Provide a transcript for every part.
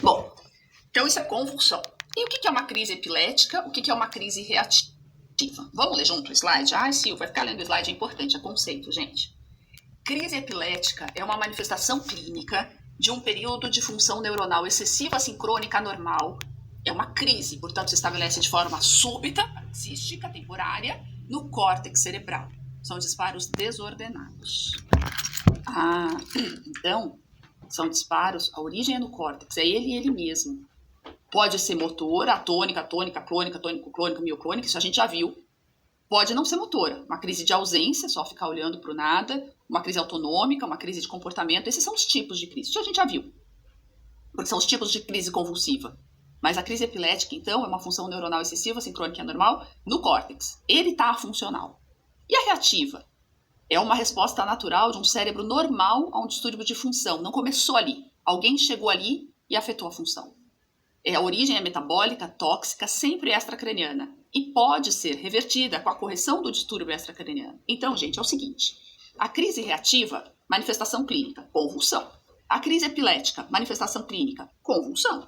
Bom, então isso é convulsão. E o que é uma crise epilética? O que é uma crise reativa? Vamos ler junto o slide? Silvia, vai ficar lendo o slide, é importante, é conceito, gente. Crise epilética é uma manifestação clínica de um período de função neuronal excessiva sincrônica anormal. É uma crise, portanto, se estabelece de forma súbita, cística, temporária, no córtex cerebral. São disparos desordenados. Então, são disparos, a origem é no córtex, é ele mesmo. Pode ser motora, atônica, clônica, tônico-clônica, mioclônica, isso a gente já viu. Pode não ser motora, uma crise de ausência, só ficar olhando para o nada, uma crise autonômica, uma crise de comportamento, esses são os tipos de crise, isso a gente já viu. Porque são os tipos de crise convulsiva. Mas a crise epilética, então, é uma função neuronal excessiva, sincrônica e anormal, no córtex. Ele está funcional. E a reativa? É uma resposta natural de um cérebro normal a um distúrbio de função. Não começou ali. Alguém chegou ali e afetou a função. A origem é metabólica, tóxica, sempre extracraniana. E pode ser revertida com a correção do distúrbio extracraniano. Então, gente, é o seguinte. A crise reativa, manifestação clínica, convulsão. A crise epilética, manifestação clínica, convulsão.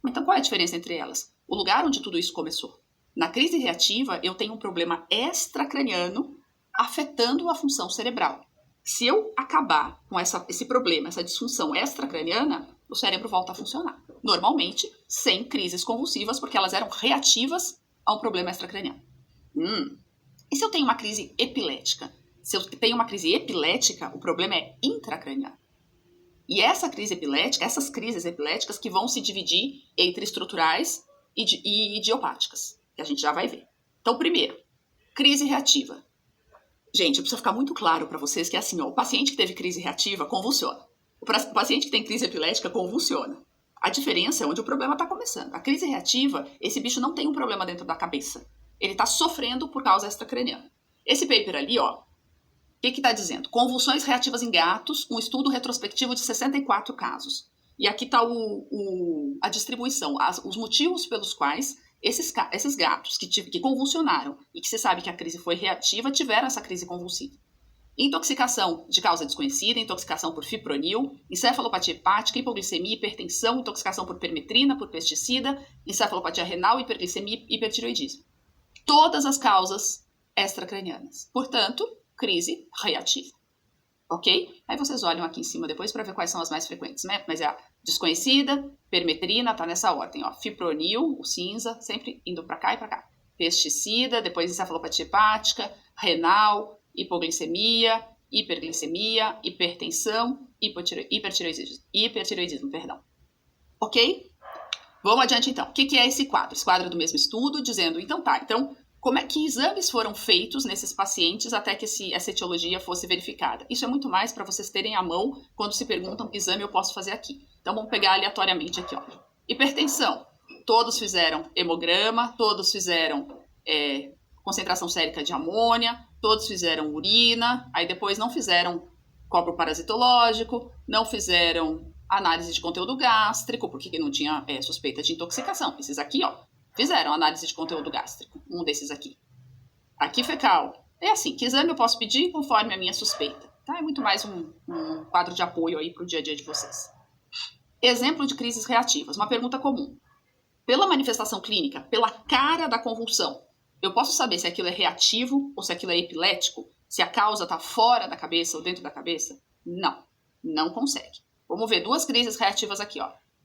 Então, qual é a diferença entre elas? O lugar onde tudo isso começou. Na crise reativa, eu tenho um problema extracraniano afetando a função cerebral. Se eu acabar com esse problema, essa disfunção extracraniana, o cérebro volta a funcionar. Normalmente, sem crises convulsivas, porque elas eram reativas a um problema extracraniano. E se eu tenho uma crise epilética? Se eu tenho uma crise epilética, o problema é intracraniano. E essa crise epilética, essas crises epiléticas que vão se dividir entre estruturais e idiopáticas, que a gente já vai ver. Então, primeiro, crise reativa. Gente, precisa ficar muito claro para vocês que é assim, o paciente que teve crise reativa convulsiona. O paciente que tem crise epilética convulsiona. A diferença é onde o problema está começando. A crise reativa, esse bicho não tem um problema dentro da cabeça. Ele está sofrendo por causa extracraniana. Esse paper ali, o que está dizendo? Convulsões reativas em gatos, um estudo retrospectivo de 64 casos. E aqui está a distribuição, os motivos pelos quais esses gatos que convulsionaram e que se sabe que a crise foi reativa, tiveram essa crise convulsiva. Intoxicação de causa desconhecida, intoxicação por fipronil, encefalopatia hepática, hipoglicemia, hipertensão, intoxicação por permetrina, por pesticida, encefalopatia renal, hiperglicemia e hipertireoidismo. Todas as causas extracranianas. Portanto, crise reativa. Ok? Aí vocês olham aqui em cima depois para ver quais são as mais frequentes, né? Mas é a desconhecida, permetrina, tá nessa ordem, fipronil, o cinza, sempre indo para cá e para cá. Pesticida, depois encefalopatia hepática, renal, hipoglicemia, hiperglicemia, hipertensão, hipertireoidismo, perdão. Ok? Vamos adiante então. O que é esse quadro? Esse quadro é do mesmo estudo, dizendo, então, como é que exames foram feitos nesses pacientes até que essa etiologia fosse verificada? Isso é muito mais para vocês terem à mão quando se perguntam que exame eu posso fazer aqui. Então, vamos pegar aleatoriamente aqui, Hipertensão. Todos fizeram hemograma, todos fizeram concentração sérica de amônia, todos fizeram urina, aí depois não fizeram copo parasitológico, não fizeram análise de conteúdo gástrico, porque não tinha suspeita de intoxicação. Esses aqui, fizeram análise de conteúdo gástrico, um desses aqui. Aqui fecal. É assim, que exame eu posso pedir conforme a minha suspeita. Tá? É muito mais um quadro de apoio aí para o dia a dia de vocês. Exemplo de crises reativas, uma pergunta comum. Pela manifestação clínica, pela cara da convulsão, eu posso saber se aquilo é reativo ou se aquilo é epilético? Se a causa está fora da cabeça ou dentro da cabeça? Não consegue. Vamos ver duas crises reativas aqui,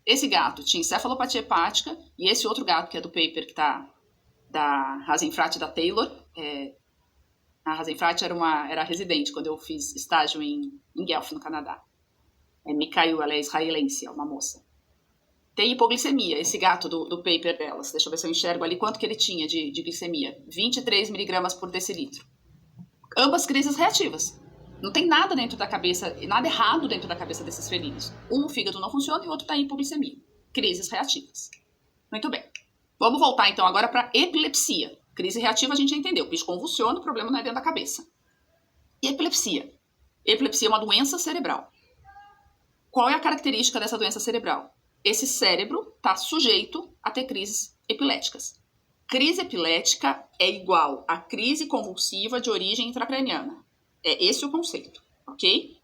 Esse gato tinha encefalopatia hepática e esse outro gato, que é do paper que tá da Hasenfrat e da Taylor. A Hasenfrat era residente quando eu fiz estágio em Guelph, no Canadá. Mikhail, ela é israelense, é uma moça. Tem hipoglicemia, esse gato do paper delas. Deixa eu ver se eu enxergo ali quanto que ele tinha de glicemia. 23 miligramas por decilitro. Ambas crises reativas. Não tem nada dentro da cabeça, nada errado dentro da cabeça desses felinos. Um, o fígado não funciona e o outro está em hipoglicemia. Crises reativas. Muito bem. Vamos voltar então agora para epilepsia. Crise reativa a gente já entendeu. O bicho convulsiona, o problema não é dentro da cabeça. E epilepsia? Epilepsia é uma doença cerebral. Qual é a característica dessa doença cerebral? Esse cérebro está sujeito a ter crises epiléticas. Crise epilética é igual a crise convulsiva de origem intracraniana. É esse o conceito, ok?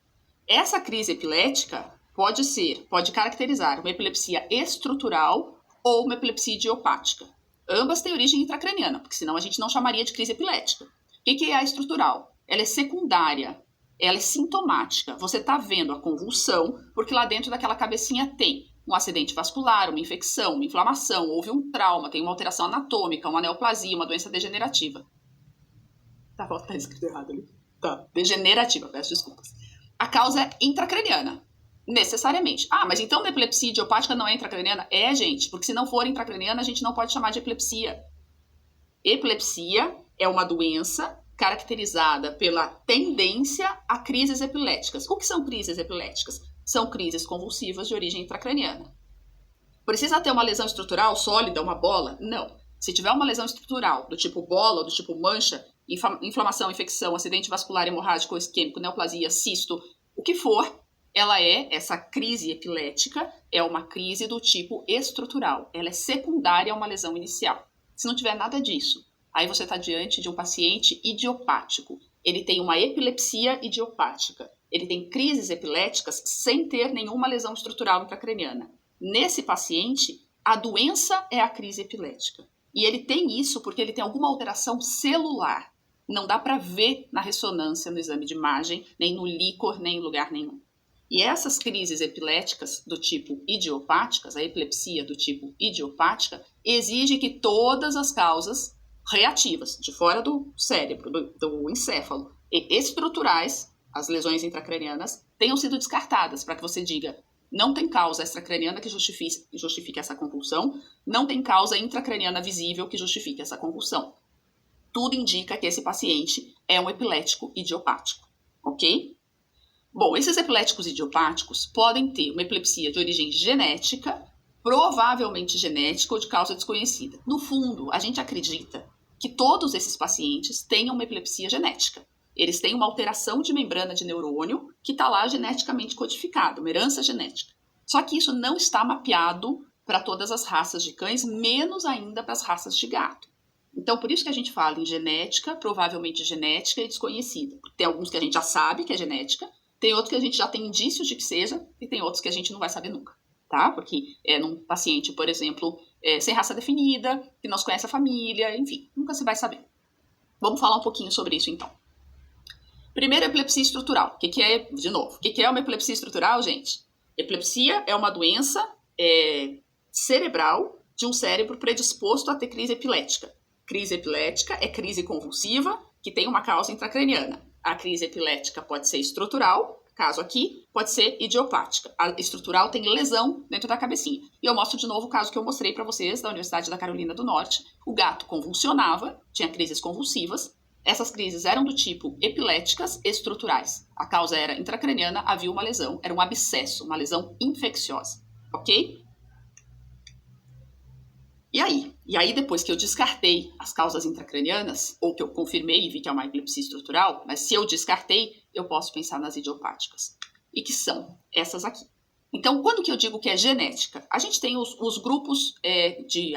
Essa crise epilética, pode caracterizar uma epilepsia estrutural ou uma epilepsia idiopática. Ambas têm origem intracraniana, porque senão a gente não chamaria de crise epilética. O que é a estrutural? Ela é secundária, ela é sintomática. Você está vendo a convulsão, porque lá dentro daquela cabecinha tem um acidente vascular, uma infecção, uma inflamação, houve um trauma, tem uma alteração anatômica, uma neoplasia, uma doença degenerativa. Tá escrito errado ali. Tá, degenerativa, peço desculpas. A causa é intracraniana, necessariamente. Ah, mas então a epilepsia idiopática não é intracraniana? É, gente, porque se não for intracraniana, a gente não pode chamar de epilepsia. Epilepsia é uma doença caracterizada pela tendência a crises epiléticas. O que são crises epiléticas? São crises convulsivas de origem intracraniana. Precisa ter uma lesão estrutural sólida, uma bola? Não. Se tiver uma lesão estrutural do tipo bola, do tipo mancha, inflamação, infecção, acidente vascular, hemorrágico ou isquêmico, neoplasia, cisto, o que for, essa crise epilética é uma crise do tipo estrutural. Ela é secundária a uma lesão inicial. Se não tiver nada disso, aí você está diante de um paciente idiopático. Ele tem uma epilepsia idiopática. Ele tem crises epiléticas sem ter nenhuma lesão estrutural intracraniana. Nesse paciente, a doença é a crise epilética. E ele tem isso porque ele tem alguma alteração celular. Não dá para ver na ressonância, no exame de imagem, nem no líquor, nem em lugar nenhum. E essas crises epiléticas do tipo idiopáticas, a epilepsia do tipo idiopática, exige que todas as causas reativas, de fora do cérebro, do encéfalo, e estruturais, as lesões intracranianas, tenham sido descartadas, para que você diga, não tem causa extracraniana que justifique essa convulsão, não tem causa intracraniana visível que justifique essa convulsão. Tudo indica que esse paciente é um epilético idiopático, ok? Bom, esses epiléticos idiopáticos podem ter uma epilepsia de origem genética, provavelmente genética ou de causa desconhecida. No fundo, a gente acredita que todos esses pacientes tenham uma epilepsia genética. Eles têm uma alteração de membrana de neurônio que está lá geneticamente codificada, uma herança genética. Só que isso não está mapeado para todas as raças de cães, menos ainda para as raças de gato. Então, por isso que a gente fala em genética, provavelmente genética e desconhecida. Tem alguns que a gente já sabe que é genética, tem outros que a gente já tem indícios de que seja, e tem outros que a gente não vai saber nunca, tá? Porque num paciente, por exemplo, sem raça definida, que não se conhece a família, enfim, nunca se vai saber. Vamos falar um pouquinho sobre isso, então. Primeiro, epilepsia estrutural. O que é, de novo, o que é uma epilepsia estrutural, gente? Epilepsia é uma doença cerebral de um cérebro predisposto a ter crise epilética. Crise epilética é crise convulsiva que tem uma causa intracraniana. A crise epilética pode ser estrutural, caso aqui, pode ser idiopática. A estrutural tem lesão dentro da cabecinha. E eu mostro de novo o caso que eu mostrei para vocês da Universidade da Carolina do Norte. O gato convulsionava, tinha crises convulsivas. Essas crises eram do tipo epiléticas estruturais. A causa era intracraniana, havia uma lesão, era um abscesso, uma lesão infecciosa. Ok? E aí, depois que eu descartei as causas intracranianas, ou que eu confirmei e vi que é uma epilepsia estrutural, mas se eu descartei, eu posso pensar nas idiopáticas. E que são essas aqui. Então, quando que eu digo que é genética? A gente tem os grupos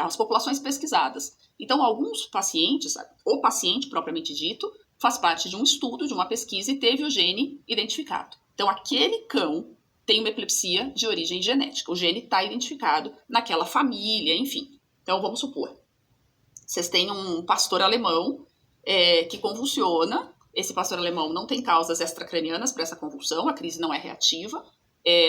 as populações pesquisadas. Então, alguns pacientes, o paciente propriamente dito, faz parte de um estudo, de uma pesquisa e teve o gene identificado. Então, aquele cão tem uma epilepsia de origem genética. O gene está identificado naquela família, enfim. Então, vamos supor, vocês têm um pastor alemão que convulsiona. Esse pastor alemão não tem causas extracranianas para essa convulsão, a crise não é reativa,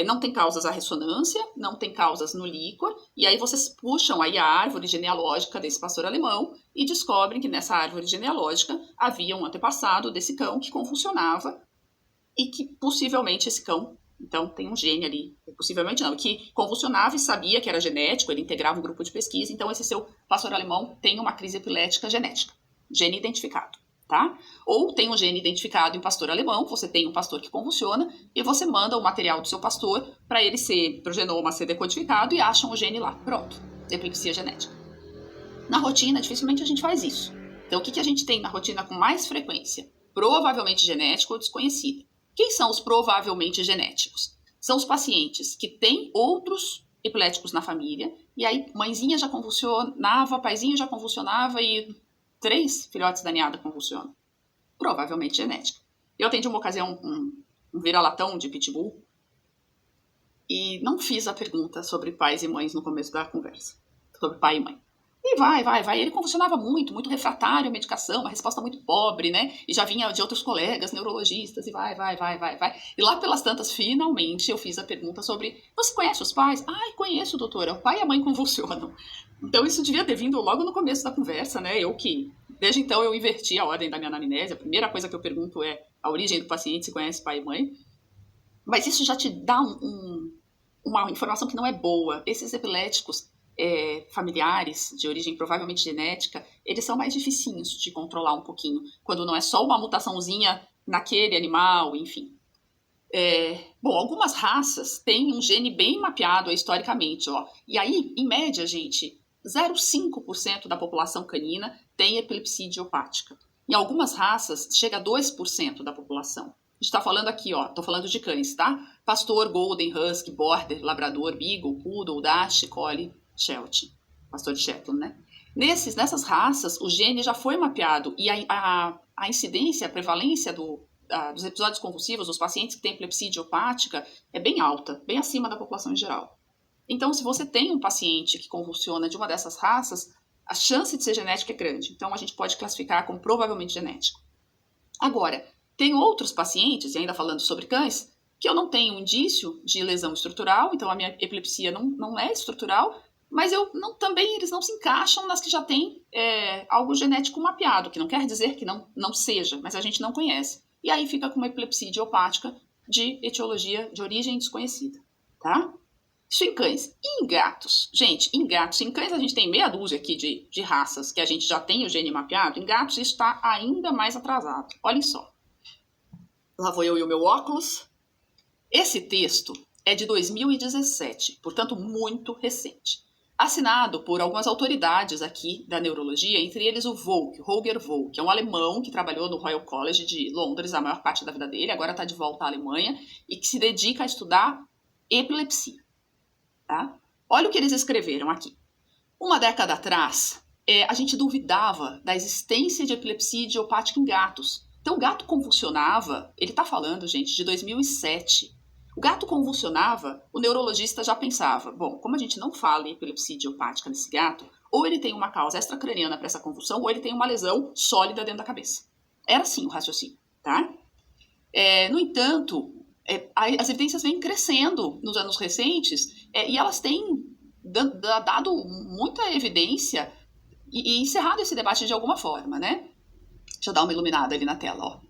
não tem causas à ressonância, não tem causas no líquor, e aí vocês puxam aí a árvore genealógica desse pastor alemão e descobrem que nessa árvore genealógica havia um antepassado desse cão que convulsionava e que possivelmente esse cão, então tem um gene ali, possivelmente não, que convulsionava e sabia que era genético, ele integrava um grupo de pesquisa, então esse seu pastor alemão tem uma crise epilética genética, gene identificado, tá? Ou tem um gene identificado em pastor alemão, você tem um pastor que convulsiona e você manda o material do seu pastor para ele pro genoma ser decodificado e acham o gene lá, pronto, epilepsia genética. Na rotina, dificilmente a gente faz isso. Então o que a gente tem na rotina com mais frequência? Provavelmente genético ou desconhecido. Quem são os provavelmente genéticos? São os pacientes que têm outros epiléticos na família, e aí mãezinha já convulsionava, paizinho já convulsionava e 3 filhotes da ninhada convulsionam. Provavelmente genética. Eu atendi uma ocasião um vira-latão de pitbull, e não fiz a pergunta sobre pais e mães no começo da conversa, sobre pai e mãe. E vai. Ele convulsionava muito, muito refratário à medicação, uma resposta muito pobre, né? E já vinha de outros colegas neurologistas, e vai. E lá pelas tantas, finalmente, eu fiz a pergunta sobre: você conhece os pais? Ai, conheço, doutora. O pai e a mãe convulsionam. Então, isso devia ter vindo logo no começo da conversa, né? Desde então, eu inverti a ordem da minha anamnese. A primeira coisa que eu pergunto é a origem do paciente, se conhece pai e mãe. Mas isso já te dá uma informação que não é boa. Esses epiléticos familiares, de origem provavelmente genética, eles são mais dificinhos de controlar um pouquinho, quando não é só uma mutaçãozinha naquele animal, enfim. Bom, algumas raças têm um gene bem mapeado historicamente, ó. E aí, em média, gente, 0,5% da população canina tem epilepsia idiopática. Em algumas raças, chega a 2% da população. A gente está falando aqui, ó, tô falando de cães, tá? Pastor, Golden, Husky, Border, Labrador, Beagle, Poodle, Dash, Collie, Sheltie, pastor de Shetland, né? Nessas raças, o gene já foi mapeado e a incidência, a prevalência dos episódios convulsivos, dos pacientes que têm epilepsia idiopática, é bem alta, bem acima da população em geral. Então, se você tem um paciente que convulsiona de uma dessas raças, a chance de ser genética é grande. Então, a gente pode classificar como provavelmente genético. Agora, tem outros pacientes, e ainda falando sobre cães, que eu não tenho indício de lesão estrutural, então a minha epilepsia não é estrutural, mas também eles não se encaixam nas que já têm algo genético mapeado, que não quer dizer que não seja, mas a gente não conhece. E aí fica com uma epilepsia idiopática de etiologia de origem desconhecida, tá? Isso em cães. E em gatos? Gente, em cães a gente tem meia dúzia aqui de raças que a gente já tem o gene mapeado. Em gatos isso está ainda mais atrasado. Olhem só. Lá vou eu e o meu óculos. Esse texto é de 2017, portanto muito recente. Assinado por algumas autoridades aqui da neurologia, entre eles o Volk, Holger Volk, que é um alemão que trabalhou no Royal College de Londres a maior parte da vida dele, agora está de volta à Alemanha, e que se dedica a estudar epilepsia. Tá? Olha o que eles escreveram aqui. Uma década atrás, a gente duvidava da existência de epilepsia idiopática em gatos. Então, o gato convulsionava, ele está falando, gente, de 2007. O gato convulsionava, o neurologista já pensava, bom, como a gente não fala em epilepsia idiopática nesse gato, ou ele tem uma causa extracraniana para essa convulsão, ou ele tem uma lesão sólida dentro da cabeça. Era assim o raciocínio, tá? No entanto, as evidências vêm crescendo nos anos recentes e elas têm dado muita evidência e encerrado esse debate de alguma forma, né? Deixa eu dar uma iluminada ali na tela, ó.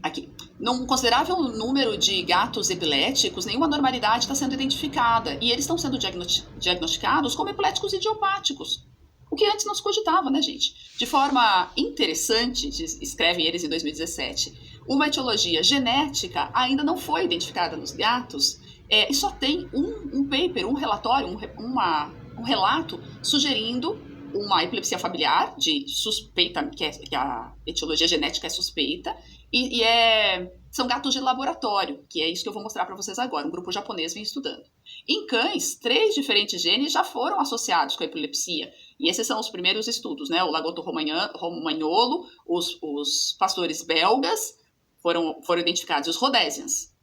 Aqui. Num considerável número de gatos epiléticos, nenhuma normalidade está sendo identificada. E eles estão sendo diagnosticados como epiléticos idiopáticos. O que antes não se cogitava, né, gente? De forma interessante, escrevem eles em 2017, uma etiologia genética ainda não foi identificada nos gatos e só tem um paper, um relatório, um relato sugerindo uma epilepsia familiar de suspeita, que a etiologia genética é suspeita, são gatos de laboratório, que é isso que eu vou mostrar para vocês agora. Um grupo japonês vem estudando. Em cães, 3 diferentes genes já foram associados com a epilepsia. E esses são os primeiros estudos, né? O Lagotto romagnolo, os pastores belgas foram identificados, e os Rhodesians.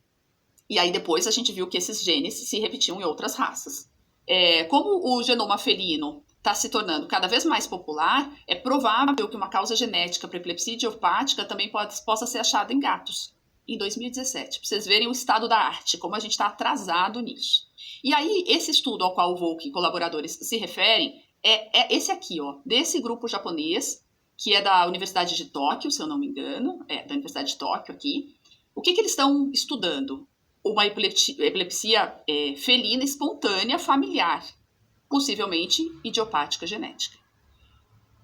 E aí depois a gente viu que esses genes se repetiam em outras raças. Como o genoma felino está se tornando cada vez mais popular, é provável que uma causa genética para epilepsia idiopática também possa ser achada em gatos, em 2017. Para vocês verem o estado da arte, como a gente está atrasado nisso. E aí, esse estudo ao qual o Volk e colaboradores se referem é esse aqui, ó, desse grupo japonês, que é da Universidade de Tóquio, se eu não me engano, da Universidade de Tóquio aqui. O que eles estão estudando? Uma epilepsia felina espontânea familiar, possivelmente idiopática genética.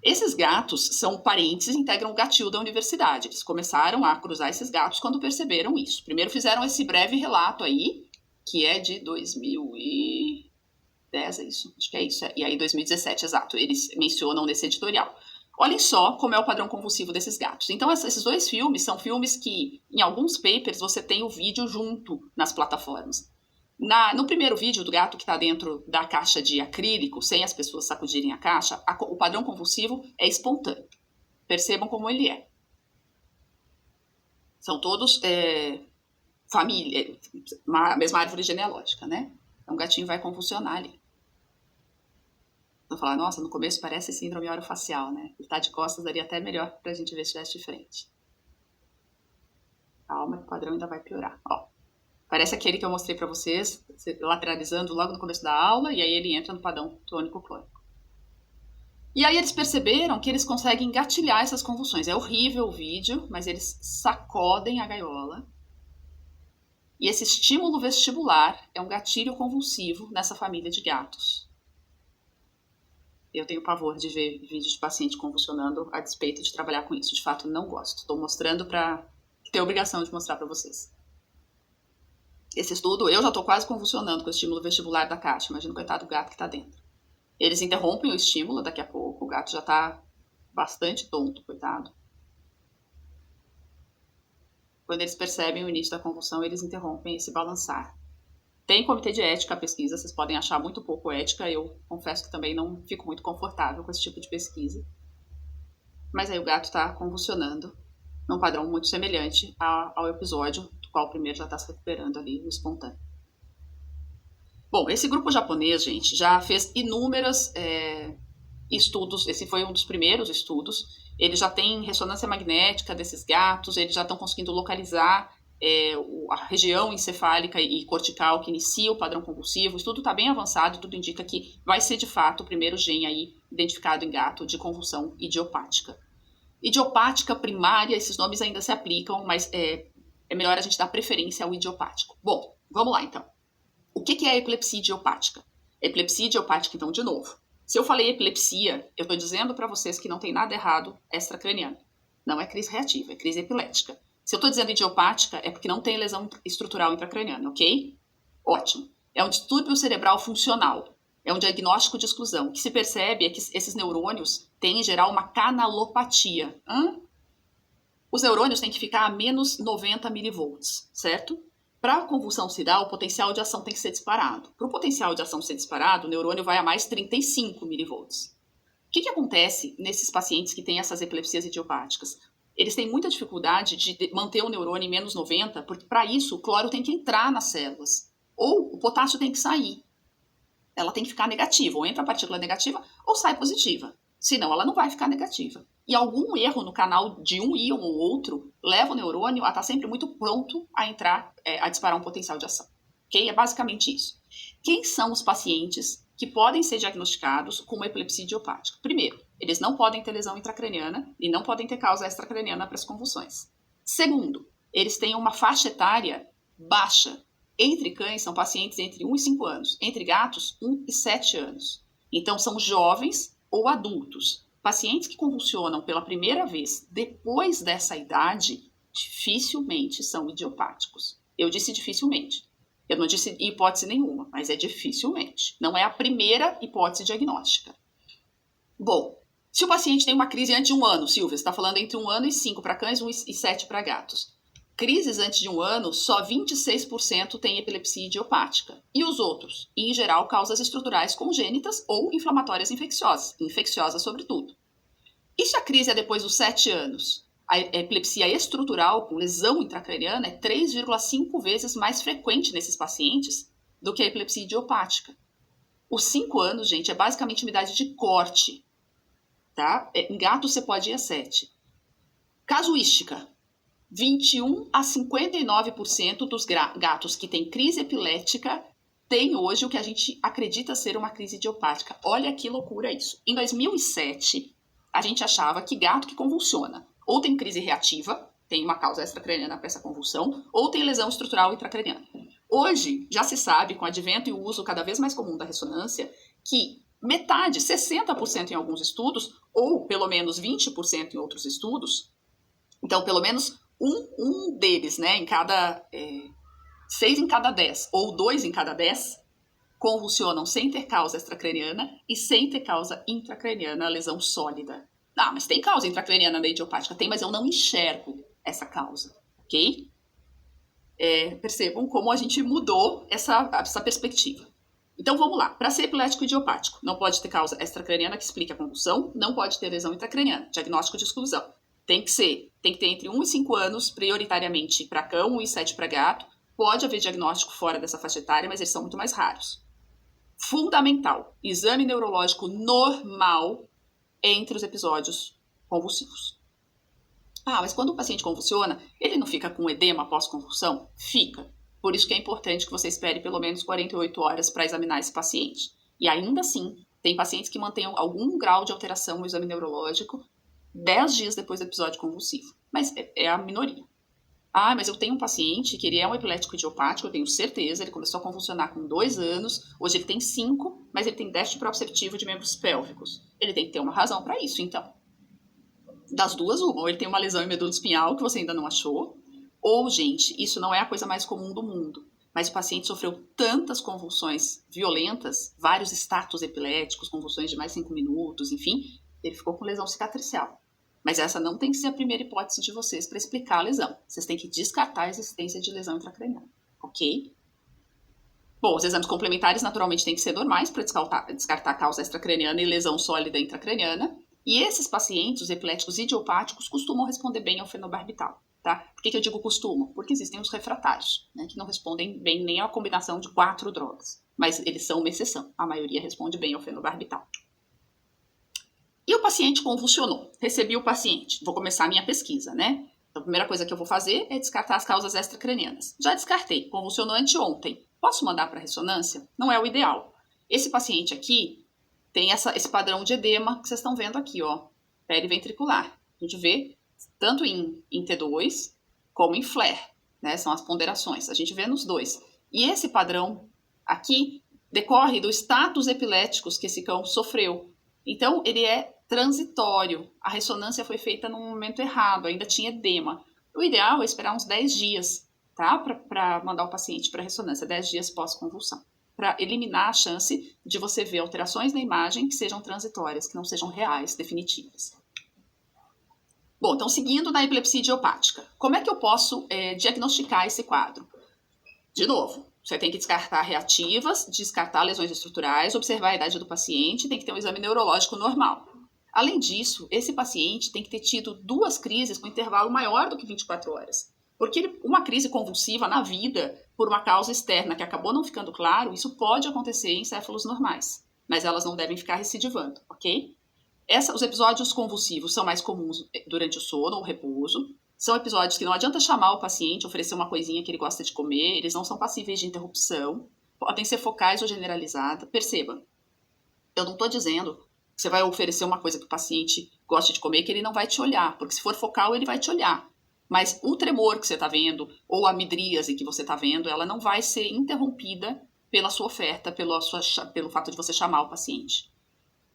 Esses gatos são parentes e integram o gatil da universidade. Eles começaram a cruzar esses gatos quando perceberam isso. Primeiro fizeram esse breve relato aí, que é de 2010, é isso? Acho que é isso. E aí 2017, exato. Eles mencionam nesse editorial. Olhem só como é o padrão convulsivo desses gatos. Então, esses 2 filmes são filmes que, em alguns papers, você tem o vídeo junto nas plataformas. No primeiro vídeo do gato que está dentro da caixa de acrílico, sem as pessoas sacudirem a caixa, o padrão convulsivo é espontâneo. Percebam como ele é. São todos família, a mesma árvore genealógica, né? Então o gatinho vai convulsionar ali. Vou falar, nossa, no começo parece síndrome orofacial, né? Ele tá de costas, daria até melhor pra gente ver se estivesse de frente. Calma, que o padrão ainda vai piorar. Ó, parece aquele que eu mostrei pra vocês, lateralizando logo no começo da aula, e aí ele entra no padrão tônico-clônico. E aí eles perceberam que eles conseguem engatilhar essas convulsões. É horrível o vídeo, mas eles sacodem a gaiola. E esse estímulo vestibular é um gatilho convulsivo nessa família de gatos. Eu tenho pavor de ver vídeos de paciente convulsionando a despeito de trabalhar com isso. De fato, não gosto. Estou mostrando para ter a obrigação de mostrar para vocês. Esse estudo, eu já estou quase convulsionando com o estímulo vestibular da caixa. Imagina o coitado do gato que está dentro. Eles interrompem o estímulo daqui a pouco. O gato já está bastante tonto, coitado. Quando eles percebem o início da convulsão, eles interrompem esse balançar. Tem comitê de ética a pesquisa, vocês podem achar muito pouco ética, eu confesso que também não fico muito confortável com esse tipo de pesquisa. Mas aí o gato está convulsionando num padrão muito semelhante ao episódio, do qual o primeiro já está se recuperando ali, no espontâneo. Bom, esse grupo japonês, gente, já fez inúmeros estudos, esse foi um dos primeiros estudos, eles já têm ressonância magnética desses gatos, eles já estão conseguindo localizar a região encefálica e cortical que inicia o padrão convulsivo. Isso tudo está bem avançado, tudo indica que vai ser de fato o primeiro gene aí identificado em gato de convulsão idiopática. Idiopática primária, esses nomes ainda se aplicam, mas é melhor a gente dar preferência ao idiopático. Bom, vamos lá então. O que é a epilepsia idiopática? Epilepsia idiopática, então, de novo. Se eu falei epilepsia, eu estou dizendo para vocês que não tem nada errado extracraniano. Não é crise reativa, é crise epilética. Se eu estou dizendo idiopática, é porque não tem lesão estrutural intracraniana, ok? Ótimo. É um distúrbio cerebral funcional. É um diagnóstico de exclusão. O que se percebe é que esses neurônios têm, em geral, uma canalopatia. Os neurônios têm que ficar a menos 90 milivolts, certo? Para a convulsão se dar, o potencial de ação tem que ser disparado. Para o potencial de ação ser disparado, o neurônio vai a mais 35 milivolts. O que acontece nesses pacientes que têm essas epilepsias idiopáticas? Eles têm muita dificuldade de manter o neurônio em menos 90, porque para isso o cloro tem que entrar nas células. Ou o potássio tem que sair. Ela tem que ficar negativa. Ou entra a partícula negativa ou sai positiva. Senão ela não vai ficar negativa. E algum erro no canal de um íon ou outro leva o neurônio a estar sempre muito pronto a entrar, a disparar um potencial de ação. Ok? É basicamente isso. Quem são os pacientes que podem ser diagnosticados com uma epilepsia idiopática? Primeiro, eles não podem ter lesão intracraniana e não podem ter causa extracraniana para as convulsões. Segundo, eles têm uma faixa etária baixa. Entre cães são pacientes entre 1 e 5 anos. Entre gatos, 1 e 7 anos. Então são jovens ou adultos. Pacientes que convulsionam pela primeira vez depois dessa idade dificilmente são idiopáticos. Eu disse dificilmente. Eu não disse hipótese nenhuma, mas é dificilmente. Não é a primeira hipótese diagnóstica. Bom, se o paciente tem uma crise antes de 1 ano, Silvia, você está falando entre 1 ano e 5 para cães, 1 e 7 para gatos. Crises antes de 1 ano, só 26% têm epilepsia idiopática. E os outros? Em geral, causas estruturais congênitas ou inflamatórias infecciosas sobretudo. E se a crise é depois dos 7 anos? A epilepsia estrutural com lesão intracraniana é 3,5 vezes mais frequente nesses pacientes do que a epilepsia idiopática. Os 5 anos, gente, é basicamente uma idade de corte. Tá? Em gatos você pode ir a 7. Casuística. 21 a 59% dos gatos que têm crise epilética têm hoje o que a gente acredita ser uma crise idiopática. Olha que loucura isso. Em 2007, a gente achava que gato que convulsiona ou tem crise reativa, tem uma causa extracraniana para essa convulsão, ou tem lesão estrutural intracraniana. Hoje, já se sabe, com o advento e o uso cada vez mais comum da ressonância, que metade, 60% em alguns estudos, ou pelo menos 20% em outros estudos, então pelo menos um deles, né, em cada 6 em cada 10, ou 2 em cada 10, convulsionam sem ter causa extracraniana e sem ter causa intracraniana, lesão sólida. Ah, mas tem causa intracraniana na idiopática? Tem, mas eu não enxergo essa causa, ok? Percebam como a gente mudou essa perspectiva. Então vamos lá, para ser epilético idiopático, não pode ter causa extracraniana que explique a convulsão, não pode ter lesão intracraniana, diagnóstico de exclusão. Tem que ter entre 1 e 5 anos, prioritariamente para cão, 1 e 7 para gato, Pode haver diagnóstico fora dessa faixa etária, mas eles são muito mais raros. Fundamental, exame neurológico normal entre os episódios convulsivos. Mas quando o paciente convulsiona, ele não fica com edema pós-convulsão? Fica. Por isso que é importante que você espere pelo menos 48 horas para examinar esse paciente. E ainda assim, tem pacientes que mantêm algum grau de alteração no exame neurológico 10 dias depois do episódio convulsivo. Mas é a minoria. Mas eu tenho um paciente que ele é um epilético idiopático, eu tenho certeza, ele começou a convulsionar com 2 anos, hoje ele tem 5, mas ele tem déficit proprioceptivo de membros pélvicos. Ele tem que ter uma razão para isso, então. Das duas, uma. Ou ele tem uma lesão em medula espinhal que você ainda não achou, ou, gente, isso não é a coisa mais comum do mundo, mas o paciente sofreu tantas convulsões violentas, vários estatos epiléticos, convulsões de mais 5 minutos, enfim, ele ficou com lesão cicatricial. Mas essa não tem que ser a primeira hipótese de vocês para explicar a lesão. Vocês têm que descartar a existência de lesão intracraniana, ok? Bom, os exames complementares naturalmente têm que ser normais para descartar a causa extracraniana e lesão sólida intracraniana. E esses pacientes, os epiléticos idiopáticos, costumam responder bem ao fenobarbital, tá? Por que eu digo costumam? Porque existem os refratários, né, que não respondem bem nem à combinação de 4 drogas. Mas eles são uma exceção. A maioria responde bem ao fenobarbital. E o paciente convulsionou. Recebi o paciente. Vou começar a minha pesquisa, né? Então, a primeira coisa que eu vou fazer é descartar as causas extracranianas. Já descartei. Convulsionou anteontem. Posso mandar para ressonância? Não é o ideal. Esse paciente aqui tem esse padrão de edema que vocês estão vendo aqui, ó. Periventricular. A gente vê tanto em T2 como em flare, né? São as ponderações. A gente vê nos dois. E esse padrão aqui decorre dos status epiléticos que esse cão sofreu. Então, ele é transitório. A ressonância foi feita no momento errado, ainda tinha edema. O ideal é esperar uns 10 dias, tá? Para mandar o paciente para ressonância, 10 dias pós-convulsão, para eliminar a chance de você ver alterações na imagem que sejam transitórias, que não sejam reais, definitivas. Bom, então, seguindo na epilepsia idiopática, como é que eu posso diagnosticar esse quadro? De novo, você tem que descartar reativas, descartar lesões estruturais, observar a idade do paciente, tem que ter um exame neurológico normal. Além disso, esse paciente tem que ter tido 2 crises com intervalo maior do que 24 horas. Porque uma crise convulsiva na vida, por uma causa externa que acabou não ficando claro, isso pode acontecer em encéfalos normais, mas elas não devem ficar recidivando, ok? Os episódios convulsivos são mais comuns durante o sono ou repouso. São episódios que não adianta chamar o paciente, oferecer uma coisinha que ele gosta de comer, eles não são passíveis de interrupção, podem ser focais ou generalizadas. Perceba, eu não estou dizendo que você vai oferecer uma coisa que o paciente gosta de comer que ele não vai te olhar, porque se for focal ele vai te olhar. Mas o tremor que você está vendo, ou a midríase que você está vendo, ela não vai ser interrompida pela sua oferta, pelo fato de você chamar o paciente.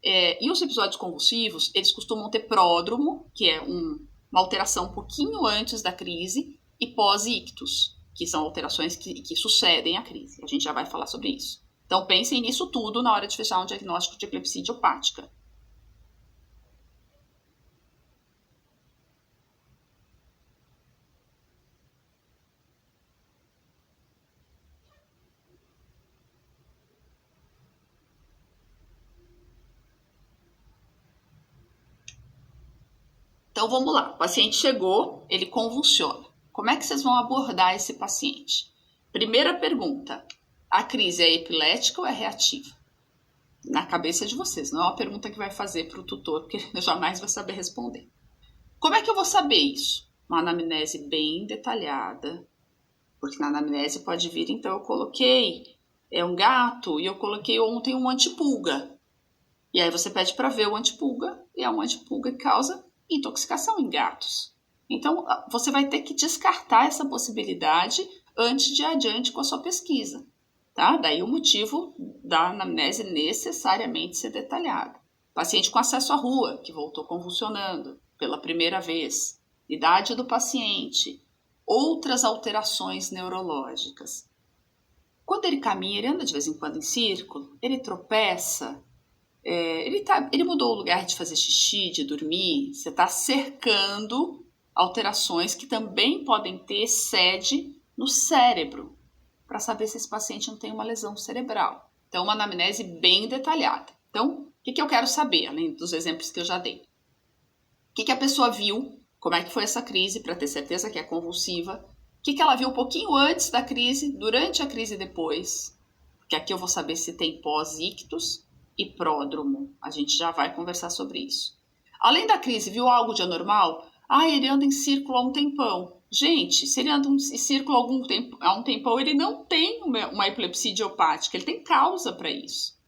E os episódios convulsivos, eles costumam ter pródromo, que é uma alteração um pouquinho antes da crise, e pós-ictus, que são alterações que sucedem à crise. A gente já vai falar sobre isso. Então, pensem nisso tudo na hora de fechar um diagnóstico de epilepsia idiopática. Então, vamos lá. O paciente chegou, ele convulsiona. Como é que vocês vão abordar esse paciente? Primeira pergunta. A crise é epilética ou é reativa? Na cabeça de vocês. Não é uma pergunta que vai fazer para o tutor, porque ele jamais vai saber responder. Como é que eu vou saber isso? Uma anamnese bem detalhada. Porque na anamnese pode vir, então eu coloquei um gato e eu coloquei ontem um antipulga. E aí você pede para ver o antipulga, e é um antipulga que causa intoxicação em gatos. Então, você vai ter que descartar essa possibilidade antes de ir adiante com a sua pesquisa. Tá? Daí o motivo da anamnese necessariamente ser detalhada. Paciente com acesso à rua, que voltou convulsionando pela primeira vez. Idade do paciente. Outras alterações neurológicas. Quando ele caminha, ele anda de vez em quando em círculo, ele tropeça, ele mudou o lugar de fazer xixi, de dormir. Você está cercando alterações que também podem ter sede no cérebro, para saber se esse paciente não tem uma lesão cerebral. Então, uma anamnese bem detalhada. Então, o que eu quero saber, além dos exemplos que eu já dei? O que a pessoa viu? Como é que foi essa crise, para ter certeza que é convulsiva? que ela viu um pouquinho antes da crise, durante a crise e depois. Porque aqui eu vou saber se tem pós-ictus e pródromo. A gente já vai conversar sobre isso. Além da crise, viu algo de anormal? Ele anda em círculo há um tempão. Gente, se ele anda em círculo há um tempão, ele não tem uma epilepsia idiopática, ele tem causa para isso.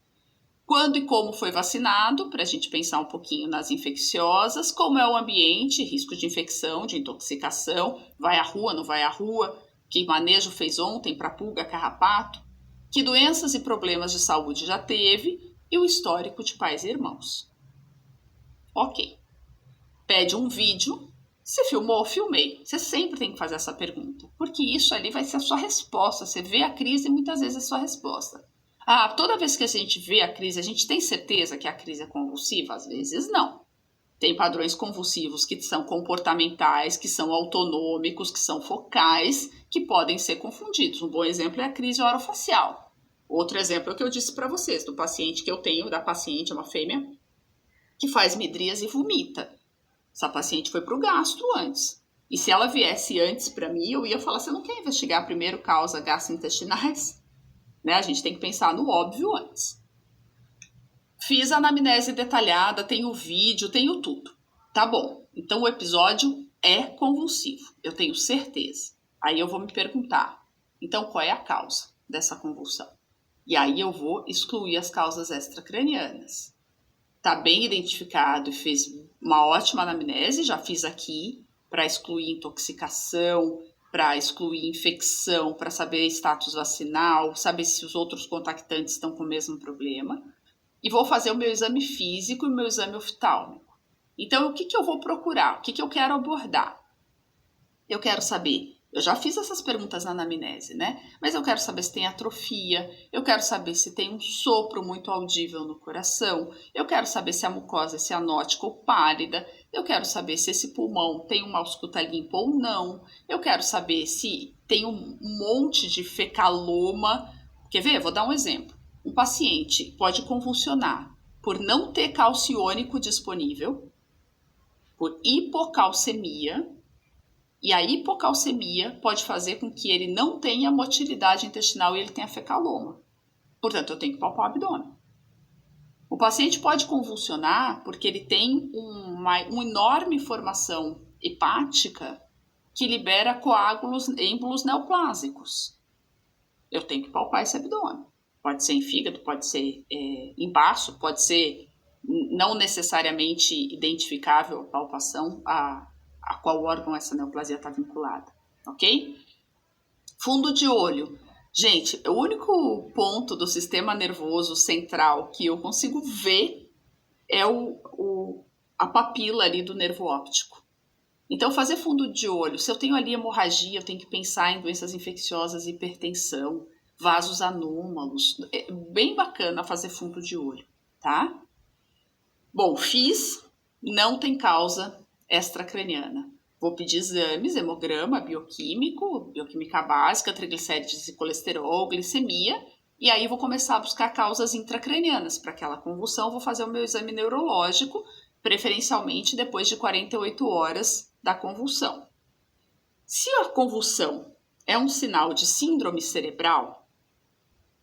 Quando e como foi vacinado, para a gente pensar um pouquinho nas infecciosas, como é o ambiente, risco de infecção, de intoxicação, vai à rua, não vai à rua, que manejo fez ontem para pulga, carrapato, que doenças e problemas de saúde já teve e o histórico de pais e irmãos. Ok. Pede um vídeo. Você filmou? Filmei. Você sempre tem que fazer essa pergunta, porque isso ali vai ser a sua resposta. Você vê a crise e muitas vezes é a sua resposta. Toda vez que a gente vê a crise, a gente tem certeza que a crise é convulsiva? Às vezes não. Tem padrões convulsivos que são comportamentais, que são autonômicos, que são focais, que podem ser confundidos. Um bom exemplo é a crise orofacial. Outro exemplo é o que eu disse para vocês, do paciente que eu tenho, da paciente, é uma fêmea, que faz midríase e vomita. Essa paciente foi para o gastro antes. E se ela viesse antes para mim, eu ia falar, você não quer investigar primeiro causa gastrointestinais? Né? A gente tem que pensar no óbvio antes. Fiz a anamnese detalhada, tenho vídeo, tenho tudo. Tá bom, então o episódio é convulsivo, eu tenho certeza. Aí eu vou me perguntar, então qual é a causa dessa convulsão? E aí eu vou excluir as causas extracranianas. Tá bem identificado e fez uma ótima anamnese, já fiz aqui, para excluir intoxicação, para excluir infecção, para saber status vacinal, saber se os outros contactantes estão com o mesmo problema. E vou fazer o meu exame físico e o meu exame oftálmico. Então, o que eu vou procurar? O que eu quero abordar? Eu quero saber, eu já fiz essas perguntas na anamnese, né? Mas eu quero saber se tem atrofia, eu quero saber se tem um sopro muito audível no coração, eu quero saber se a mucosa é cianótica ou pálida, eu quero saber se esse pulmão tem uma ausculta limpa ou não, eu quero saber se tem um monte de fecaloma. Quer ver? Vou dar um exemplo. Um paciente pode convulsionar por não ter cálcio iônico disponível, por hipocalcemia, e a hipocalcemia pode fazer com que ele não tenha motilidade intestinal e ele tenha fecaloma. Portanto, eu tenho que palpar o abdômen. O paciente pode convulsionar porque ele tem uma enorme formação hepática que libera coágulos, êmbolos neoplásicos. Eu tenho que palpar esse abdômen. Pode ser em fígado, pode ser em baço, pode ser não necessariamente identificável a palpação a qual órgão essa neoplasia está vinculada, ok? Fundo de olho. Gente, o único ponto do sistema nervoso central que eu consigo ver é a papila ali do nervo óptico. Então, fazer fundo de olho, se eu tenho ali hemorragia, eu tenho que pensar em doenças infecciosas, hipertensão, vasos anômalos. É bem bacana fazer fundo de olho, tá? Bom, fiz, não tem causa extracraniana. Vou pedir exames, hemograma, bioquímica básica, triglicérides e colesterol, glicemia, e aí vou começar a buscar causas intracranianas. Para aquela convulsão, vou fazer o meu exame neurológico, preferencialmente depois de 48 horas da convulsão. Se a convulsão é um sinal de síndrome cerebral,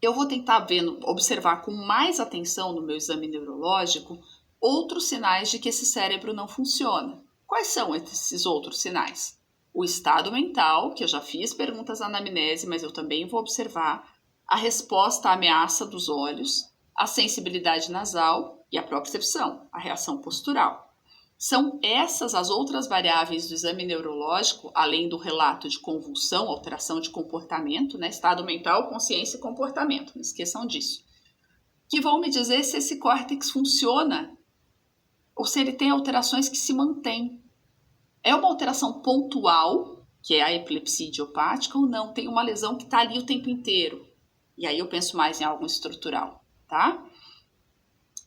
eu vou tentar observar com mais atenção no meu exame neurológico outros sinais de que esse cérebro não funciona. Quais são esses outros sinais? O estado mental, que eu já fiz perguntas na anamnese, mas eu também vou observar, a resposta à ameaça dos olhos, a sensibilidade nasal e a propriocepção, a reação postural. São essas as outras variáveis do exame neurológico, além do relato de convulsão, alteração de comportamento, né? Estado mental, consciência e comportamento, não esqueçam disso, que vão me dizer se esse córtex funciona ou se ele tem alterações que se mantêm. É uma alteração pontual, que é a epilepsia idiopática, ou não? Tem uma lesão que está ali o tempo inteiro. E aí eu penso mais em algo estrutural, tá?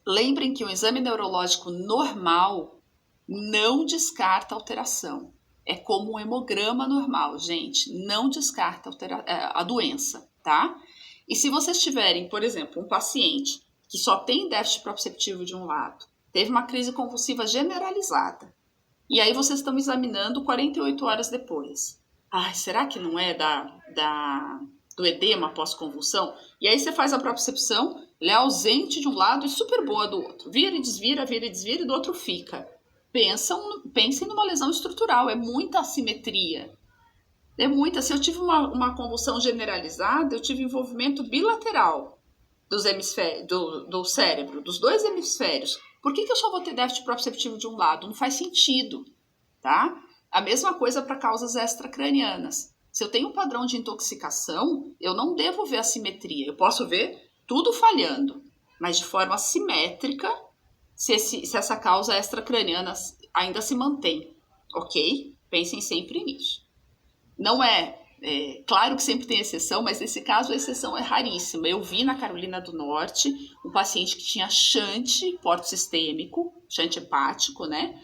Lembrem que o exame neurológico normal não descarta alteração. É como um hemograma normal, gente. Não descarta a doença, tá? E se vocês tiverem, por exemplo, um paciente que só tem déficit proprioceptivo de um lado, teve uma crise convulsiva generalizada, e aí vocês estão examinando 48 horas depois, Ai, será que não é do edema pós-convulsão? E aí você faz a propriocepção, ele é ausente de um lado e super boa do outro. Vira e desvira e do outro fica. Pensem numa lesão estrutural, é muita assimetria. É muita. Se eu tive uma convulsão generalizada, eu tive envolvimento bilateral dos hemisférios, do cérebro, dos dois hemisférios. Por que eu só vou ter déficit proprioceptivo de um lado? Não faz sentido, tá? A mesma coisa para causas extracranianas. Se eu tenho um padrão de intoxicação, eu não devo ver assimetria. Eu posso ver tudo falhando, mas de forma simétrica, se essa causa extracraniana ainda se mantém, ok? Pensem sempre nisso. Não claro que sempre tem exceção, mas nesse caso a exceção é raríssima. Eu vi na Carolina do Norte um paciente que tinha shunt portosistêmico, shunt hepático, né?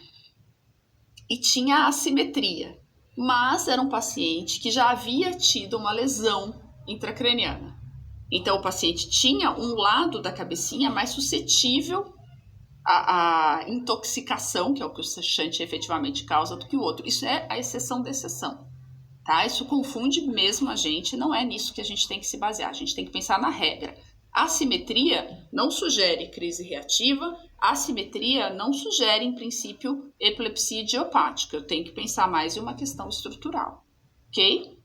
E tinha assimetria, mas era um paciente que já havia tido uma lesão intracraniana. Então o paciente tinha um lado da cabecinha mais suscetível à intoxicação, que é o que o shunt efetivamente causa, do que o outro. Isso é a exceção da exceção. Tá? Isso confunde mesmo a gente, não é nisso que a gente tem que se basear, a gente tem que pensar na regra. Assimetria não sugere crise reativa, assimetria não sugere, em princípio, epilepsia idiopática. Eu tenho que pensar mais em uma questão estrutural, ok?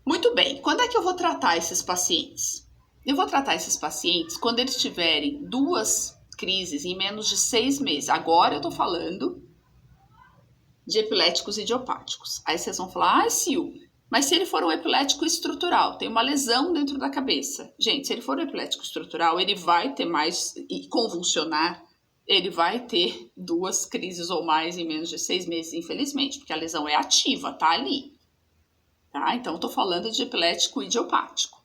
Muito bem, quando é que eu vou tratar esses pacientes? Eu vou tratar esses pacientes quando eles tiverem 2 crises em menos de 6 meses. Agora eu tô falando de epiléticos idiopáticos. Aí vocês vão falar, Sil, mas se ele for um epilético estrutural, tem uma lesão dentro da cabeça. Gente, se ele for um epilético estrutural, ele vai ter mais, e convulsionar, ele vai ter 2 crises ou mais em menos de 6 meses, infelizmente, porque a lesão é ativa, tá ali. Tá? Então, eu tô falando de epilético idiopático.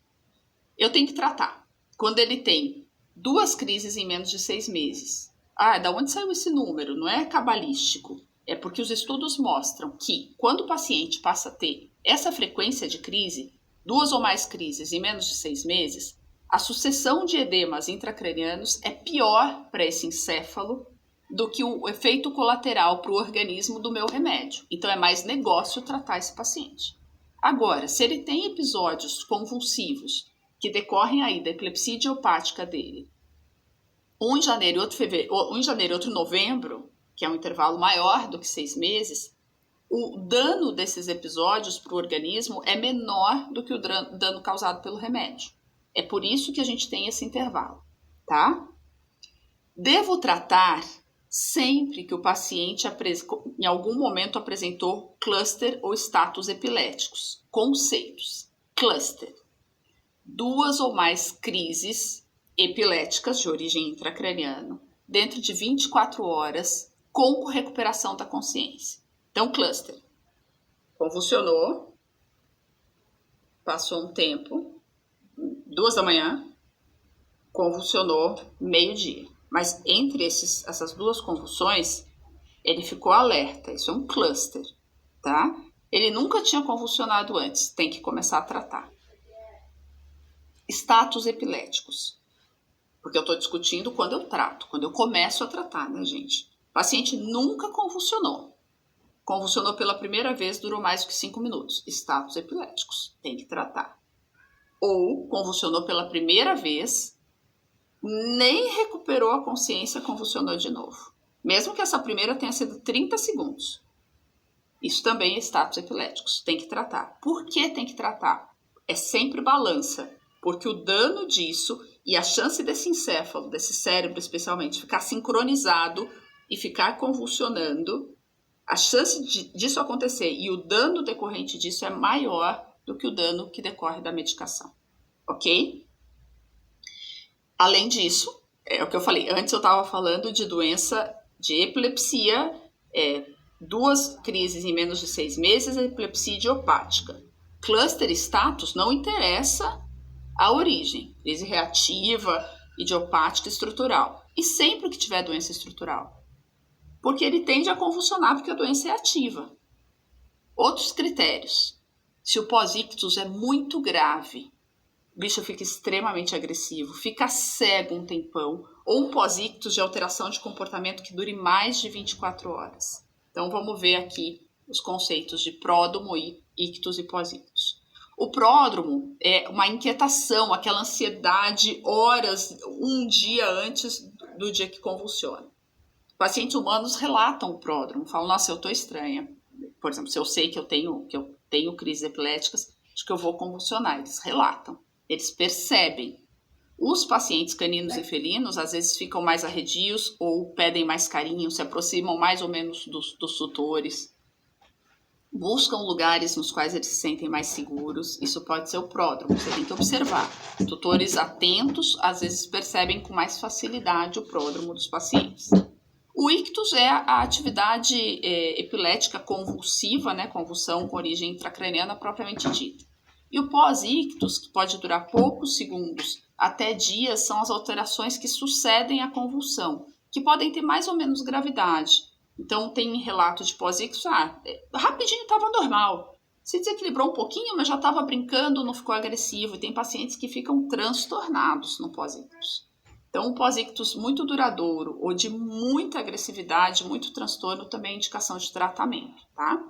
Eu tenho que tratar. Quando ele tem 2 crises em menos de 6 meses. Da onde saiu esse número? Não é cabalístico. É porque os estudos mostram que quando o paciente passa a ter essa frequência de crise, 2 ou mais crises em menos de 6 meses, a sucessão de edemas intracranianos é pior para esse encéfalo do que o efeito colateral para o organismo do meu remédio. Então é mais negócio tratar esse paciente. Agora, se ele tem episódios convulsivos que decorrem aí da epilepsia idiopática dele, um em janeiro e outro em novembro, que é um intervalo maior do que 6 meses, o dano desses episódios para o organismo é menor do que o dano causado pelo remédio. É por isso que a gente tem esse intervalo, tá? Devo tratar sempre que o paciente em algum momento apresentou cluster ou status epiléticos. Conceitos. Cluster. 2 ou mais crises epiléticas de origem intracraniana dentro de 24 horas com recuperação da consciência. Então, cluster. Convulsionou, passou um tempo, 2 da manhã, convulsionou, meio-dia. Mas entre essas 2 convulsões, ele ficou alerta. Isso é um cluster, tá? Ele nunca tinha convulsionado antes, tem que começar a tratar. Status epiléticos. Porque eu estou discutindo quando eu trato, quando eu começo a tratar, né, gente? O paciente nunca convulsionou. Convulsionou pela primeira vez, durou mais do que 5 minutos. Status epiléticos, tem que tratar. Ou convulsionou pela primeira vez, nem recuperou a consciência, convulsionou de novo. Mesmo que essa primeira tenha sido 30 segundos. Isso também é status epiléticos, tem que tratar. Por que tem que tratar? É sempre balança, porque o dano disso e a chance desse encéfalo, desse cérebro especialmente, ficar sincronizado e ficar convulsionando, a chance disso acontecer e o dano decorrente disso é maior do que o dano que decorre da medicação, ok? Além disso, é o que eu falei, antes eu estava falando de doença de epilepsia, 2 crises em menos de 6 meses, epilepsia idiopática. Cluster status não interessa a origem, crise reativa, idiopática, estrutural. E sempre que tiver doença estrutural. Porque ele tende a convulsionar porque a doença é ativa. Outros critérios. Se o pós-ictus é muito grave, o bicho fica extremamente agressivo, fica cego um tempão, ou um pós-ictus de alteração de comportamento que dure mais de 24 horas. Então vamos ver aqui os conceitos de pródromo, ictus e pós-ictus. O pródromo é uma inquietação, aquela ansiedade horas, um dia antes do dia que convulsiona. Pacientes humanos relatam o pródromo, falam, nossa, eu estou estranha. Por exemplo, se eu sei que eu tenho crises epiléticas, acho que eu vou convulsionar. Eles relatam, eles percebem. Os pacientes caninos e felinos, às vezes, ficam mais arredios ou pedem mais carinho, se aproximam mais ou menos dos tutores. Buscam lugares nos quais eles se sentem mais seguros. Isso pode ser o pródromo, você tem que observar. Tutores atentos, às vezes, percebem com mais facilidade o pródromo dos pacientes. O ictus é a atividade epilética convulsiva, né, convulsão com origem intracraniana propriamente dita. E o pós-ictus, que pode durar poucos segundos até dias, são as alterações que sucedem à convulsão, que podem ter mais ou menos gravidade. Então, tem relato de pós-ictus, rapidinho estava normal, se desequilibrou um pouquinho, mas já estava brincando, não ficou agressivo. E tem pacientes que ficam transtornados no pós-ictus. Então, um pós-ictus muito duradouro ou de muita agressividade, muito transtorno, também é indicação de tratamento, tá?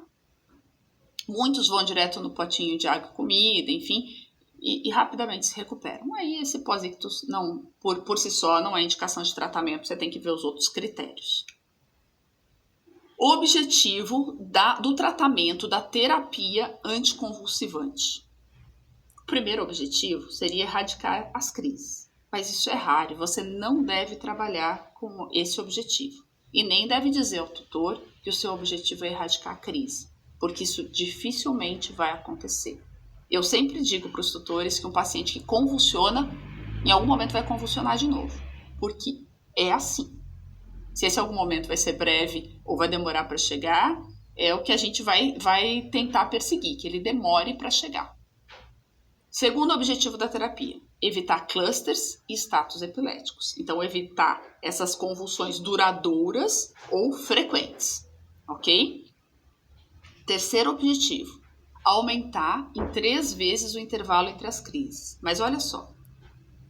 Muitos vão direto no potinho de água e comida, enfim, e rapidamente se recuperam. Aí esse pós-ictus, não, por si só, não é indicação de tratamento, você tem que ver os outros critérios. O objetivo do tratamento, da terapia anticonvulsivante. O primeiro objetivo seria erradicar as crises. Mas isso é raro e você não deve trabalhar com esse objetivo. E nem deve dizer ao tutor que o seu objetivo é erradicar a crise, porque isso dificilmente vai acontecer. Eu sempre digo para os tutores que um paciente que convulsiona, em algum momento vai convulsionar de novo, porque é assim. Se esse algum momento vai ser breve ou vai demorar para chegar, é o que a gente vai tentar perseguir, que ele demore para chegar. Segundo objetivo da terapia, evitar clusters e status epiléticos. Então, evitar essas convulsões duradouras ou frequentes, ok? Terceiro objetivo, aumentar em 3 vezes o intervalo entre as crises. Mas olha só,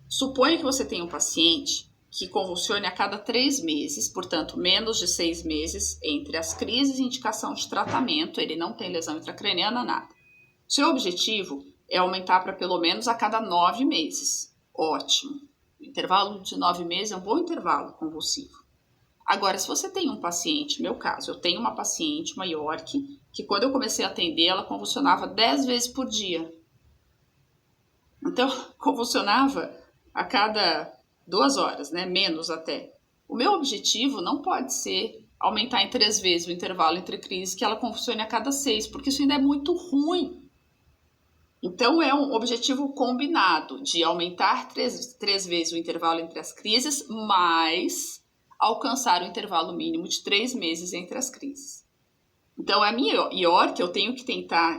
suponha que você tem um paciente que convulsione a cada 3 meses, portanto, menos de 6 meses entre as crises e indicação de tratamento, ele não tem lesão intracraniana, nada. Seu objetivo é aumentar para pelo menos a cada 9 meses. Ótimo. O intervalo de 9 meses é um bom intervalo convulsivo. Agora, se você tem um paciente, meu caso, eu tenho uma paciente, uma York, que quando eu comecei a atender, ela convulsionava 10 vezes por dia. Então, convulsionava a cada 2 horas, né? Menos até. O meu objetivo não pode ser aumentar em 3 vezes o intervalo entre crises, que ela convulsione a cada 6, porque isso ainda é muito ruim. Então, é um objetivo combinado de aumentar 3 vezes o intervalo entre as crises, mas alcançar o intervalo mínimo de 3 meses entre as crises. Então, a minha York,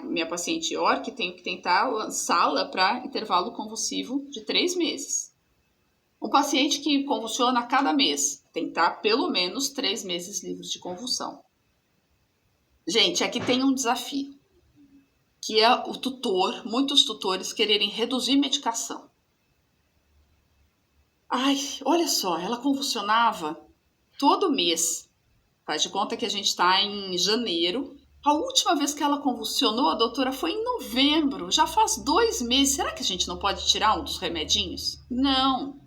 minha paciente York, tenho que tentar lançá-la para intervalo convulsivo de 3 meses. Um paciente que convulsiona a cada mês, tentar pelo menos 3 meses livres de convulsão. Gente, aqui tem um desafio, que é muitos tutores quererem reduzir medicação. Olha só, ela convulsionava todo mês. Faz de conta que a gente está em janeiro. A última vez que ela convulsionou, a doutora, foi em novembro. Já faz 2 meses. Será que a gente não pode tirar um dos remedinhos? Não,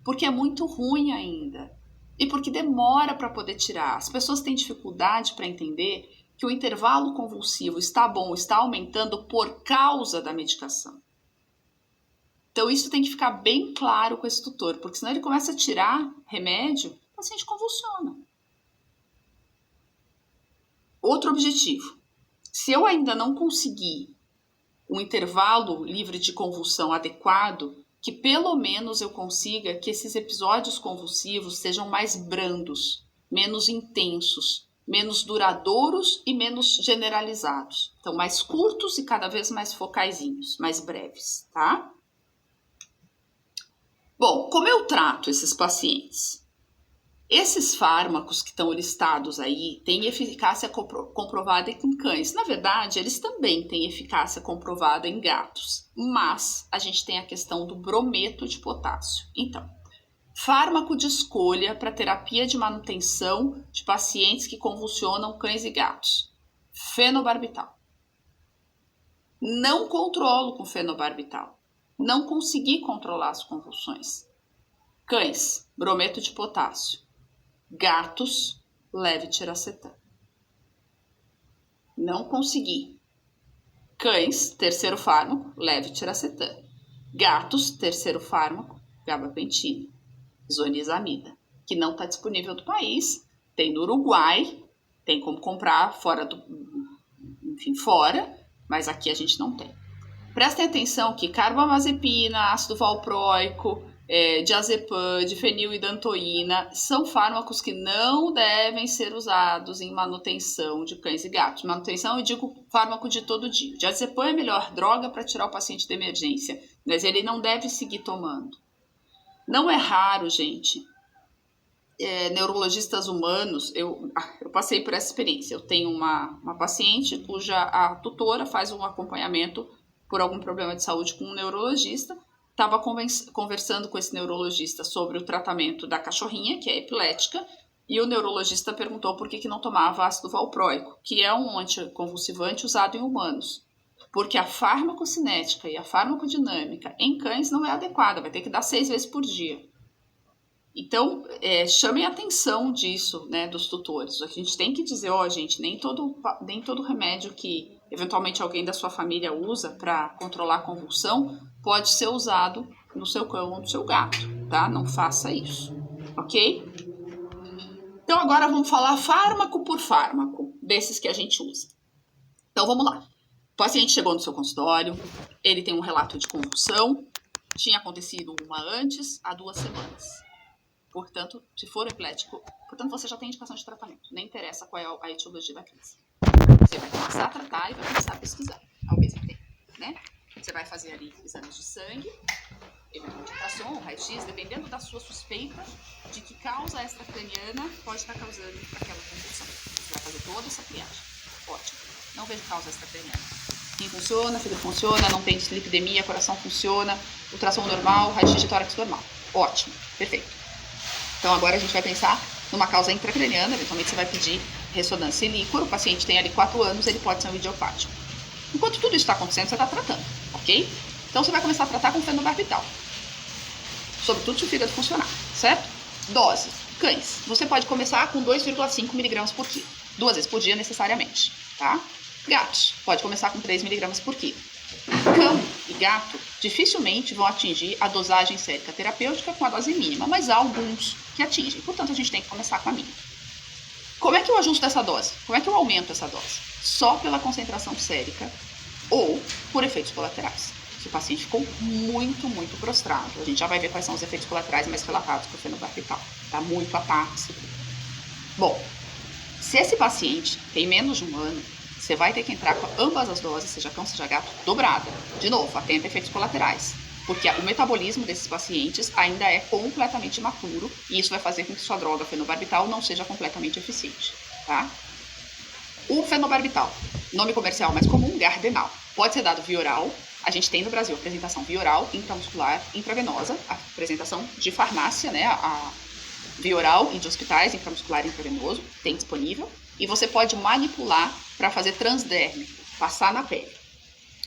porque é muito ruim ainda. E porque demora para poder tirar. As pessoas têm dificuldade para entender que o intervalo convulsivo está bom, está aumentando por causa da medicação. Então, isso tem que ficar bem claro com esse tutor, porque senão ele começa a tirar remédio, o paciente convulsiona. Outro objetivo, se eu ainda não conseguir um intervalo livre de convulsão adequado, que pelo menos eu consiga que esses episódios convulsivos sejam mais brandos, menos intensos, menos duradouros e menos generalizados. Então, mais curtos e cada vez mais focaizinhos, mais breves, tá? Bom, como eu trato esses pacientes? Esses fármacos que estão listados aí têm eficácia comprovada em cães. Na verdade, eles também têm eficácia comprovada em gatos, mas a gente tem a questão do brometo de potássio. Então, fármaco de escolha para terapia de manutenção de pacientes que convulsionam cães e gatos. Fenobarbital. Não controlo com fenobarbital. Não consegui controlar as convulsões. Cães, brometo de potássio. Gatos, levetiracetam. Não consegui. Cães, terceiro fármaco, levetiracetam. Gatos, terceiro fármaco, gabapentina. Zonisamida, que não está disponível do país. Tem no Uruguai, tem como comprar fora, mas aqui a gente não tem. Prestem atenção que carbamazepina, ácido valproico, diazepam, difenilidantoína são fármacos que não devem ser usados em manutenção de cães e gatos. Manutenção, eu digo fármaco de todo dia. O diazepam é a melhor droga para tirar o paciente de emergência, mas ele não deve seguir tomando. Não é raro, gente, neurologistas humanos, eu passei por essa experiência. Eu tenho uma paciente cuja a tutora faz um acompanhamento por algum problema de saúde com um neurologista. Estava conversando com esse neurologista sobre o tratamento da cachorrinha, que é epilética, e o neurologista perguntou por que não tomava ácido valproico, que é um anticonvulsivante usado em humanos. Porque a farmacocinética e a farmacodinâmica em cães não é adequada, vai ter que dar 6 vezes por dia. Então, chamem a atenção disso, né, dos tutores. A gente tem que dizer, gente, nem todo remédio que eventualmente alguém da sua família usa para controlar a convulsão pode ser usado no seu cão ou no seu gato, tá? Não faça isso, ok? Então, agora vamos falar fármaco por fármaco desses que a gente usa. Então, vamos lá. O paciente chegou no seu consultório, ele tem um relato de convulsão, tinha acontecido uma antes, há 2 semanas. Portanto, se for epilético, você já tem indicação de tratamento. Nem interessa qual é a etiologia da crise. Você vai começar a tratar e vai começar a pesquisar ao mesmo tempo, né? Você vai fazer ali exames de sangue, eventualmente ultrassom, raio-x, dependendo da sua suspeita de que causa extracraniana pode estar causando aquela convulsão. Você vai fazer toda essa triagem. Ótimo. Não vejo causa extracraniana. Rim funciona, fígado funciona, não tem dislipidemia, coração funciona, ultrassom normal, raio-x de tórax normal. Ótimo. Perfeito. Então, agora a gente vai pensar numa causa intracraniana, eventualmente você vai pedir ressonância em líquor, o paciente tem ali 4 anos, ele pode ser um idiopático. Enquanto tudo isso está acontecendo, você está tratando, ok? Então, você vai começar a tratar com fenobarbital, sobretudo se o fígado funcionar, certo? Dose, cães, você pode começar com 2,5 mg por quilo, 2 vezes por dia necessariamente, tá? Gatos, pode começar com 3 mg por quilo. Cão e gato dificilmente vão atingir a dosagem sérica terapêutica com a dose mínima, mas há alguns que atingem, portanto a gente tem que começar com a mínima. Como é que eu ajusto essa dose? Como é que eu aumento essa dose? Só pela concentração sérica ou por efeitos colaterais. Se o paciente ficou muito, muito prostrado, a gente já vai ver quais são os efeitos colaterais mais relatados por fenobarbital, tá? Muito apáxico. Bom, se esse paciente tem menos de 1 ano, você vai ter que entrar com ambas as doses, seja cão, seja gato, dobrada. De novo, atenta a efeitos colaterais. Porque o metabolismo desses pacientes ainda é completamente imaturo e isso vai fazer com que sua droga fenobarbital não seja completamente eficiente, tá? O fenobarbital, nome comercial mais comum, Gardenal. Pode ser dado via oral. A gente tem no Brasil a apresentação via oral, intramuscular, intravenosa, a apresentação de farmácia, né? A via oral e de hospitais, intramuscular e intravenoso, tem disponível. E você pode manipular para fazer transdérmico, passar na pele,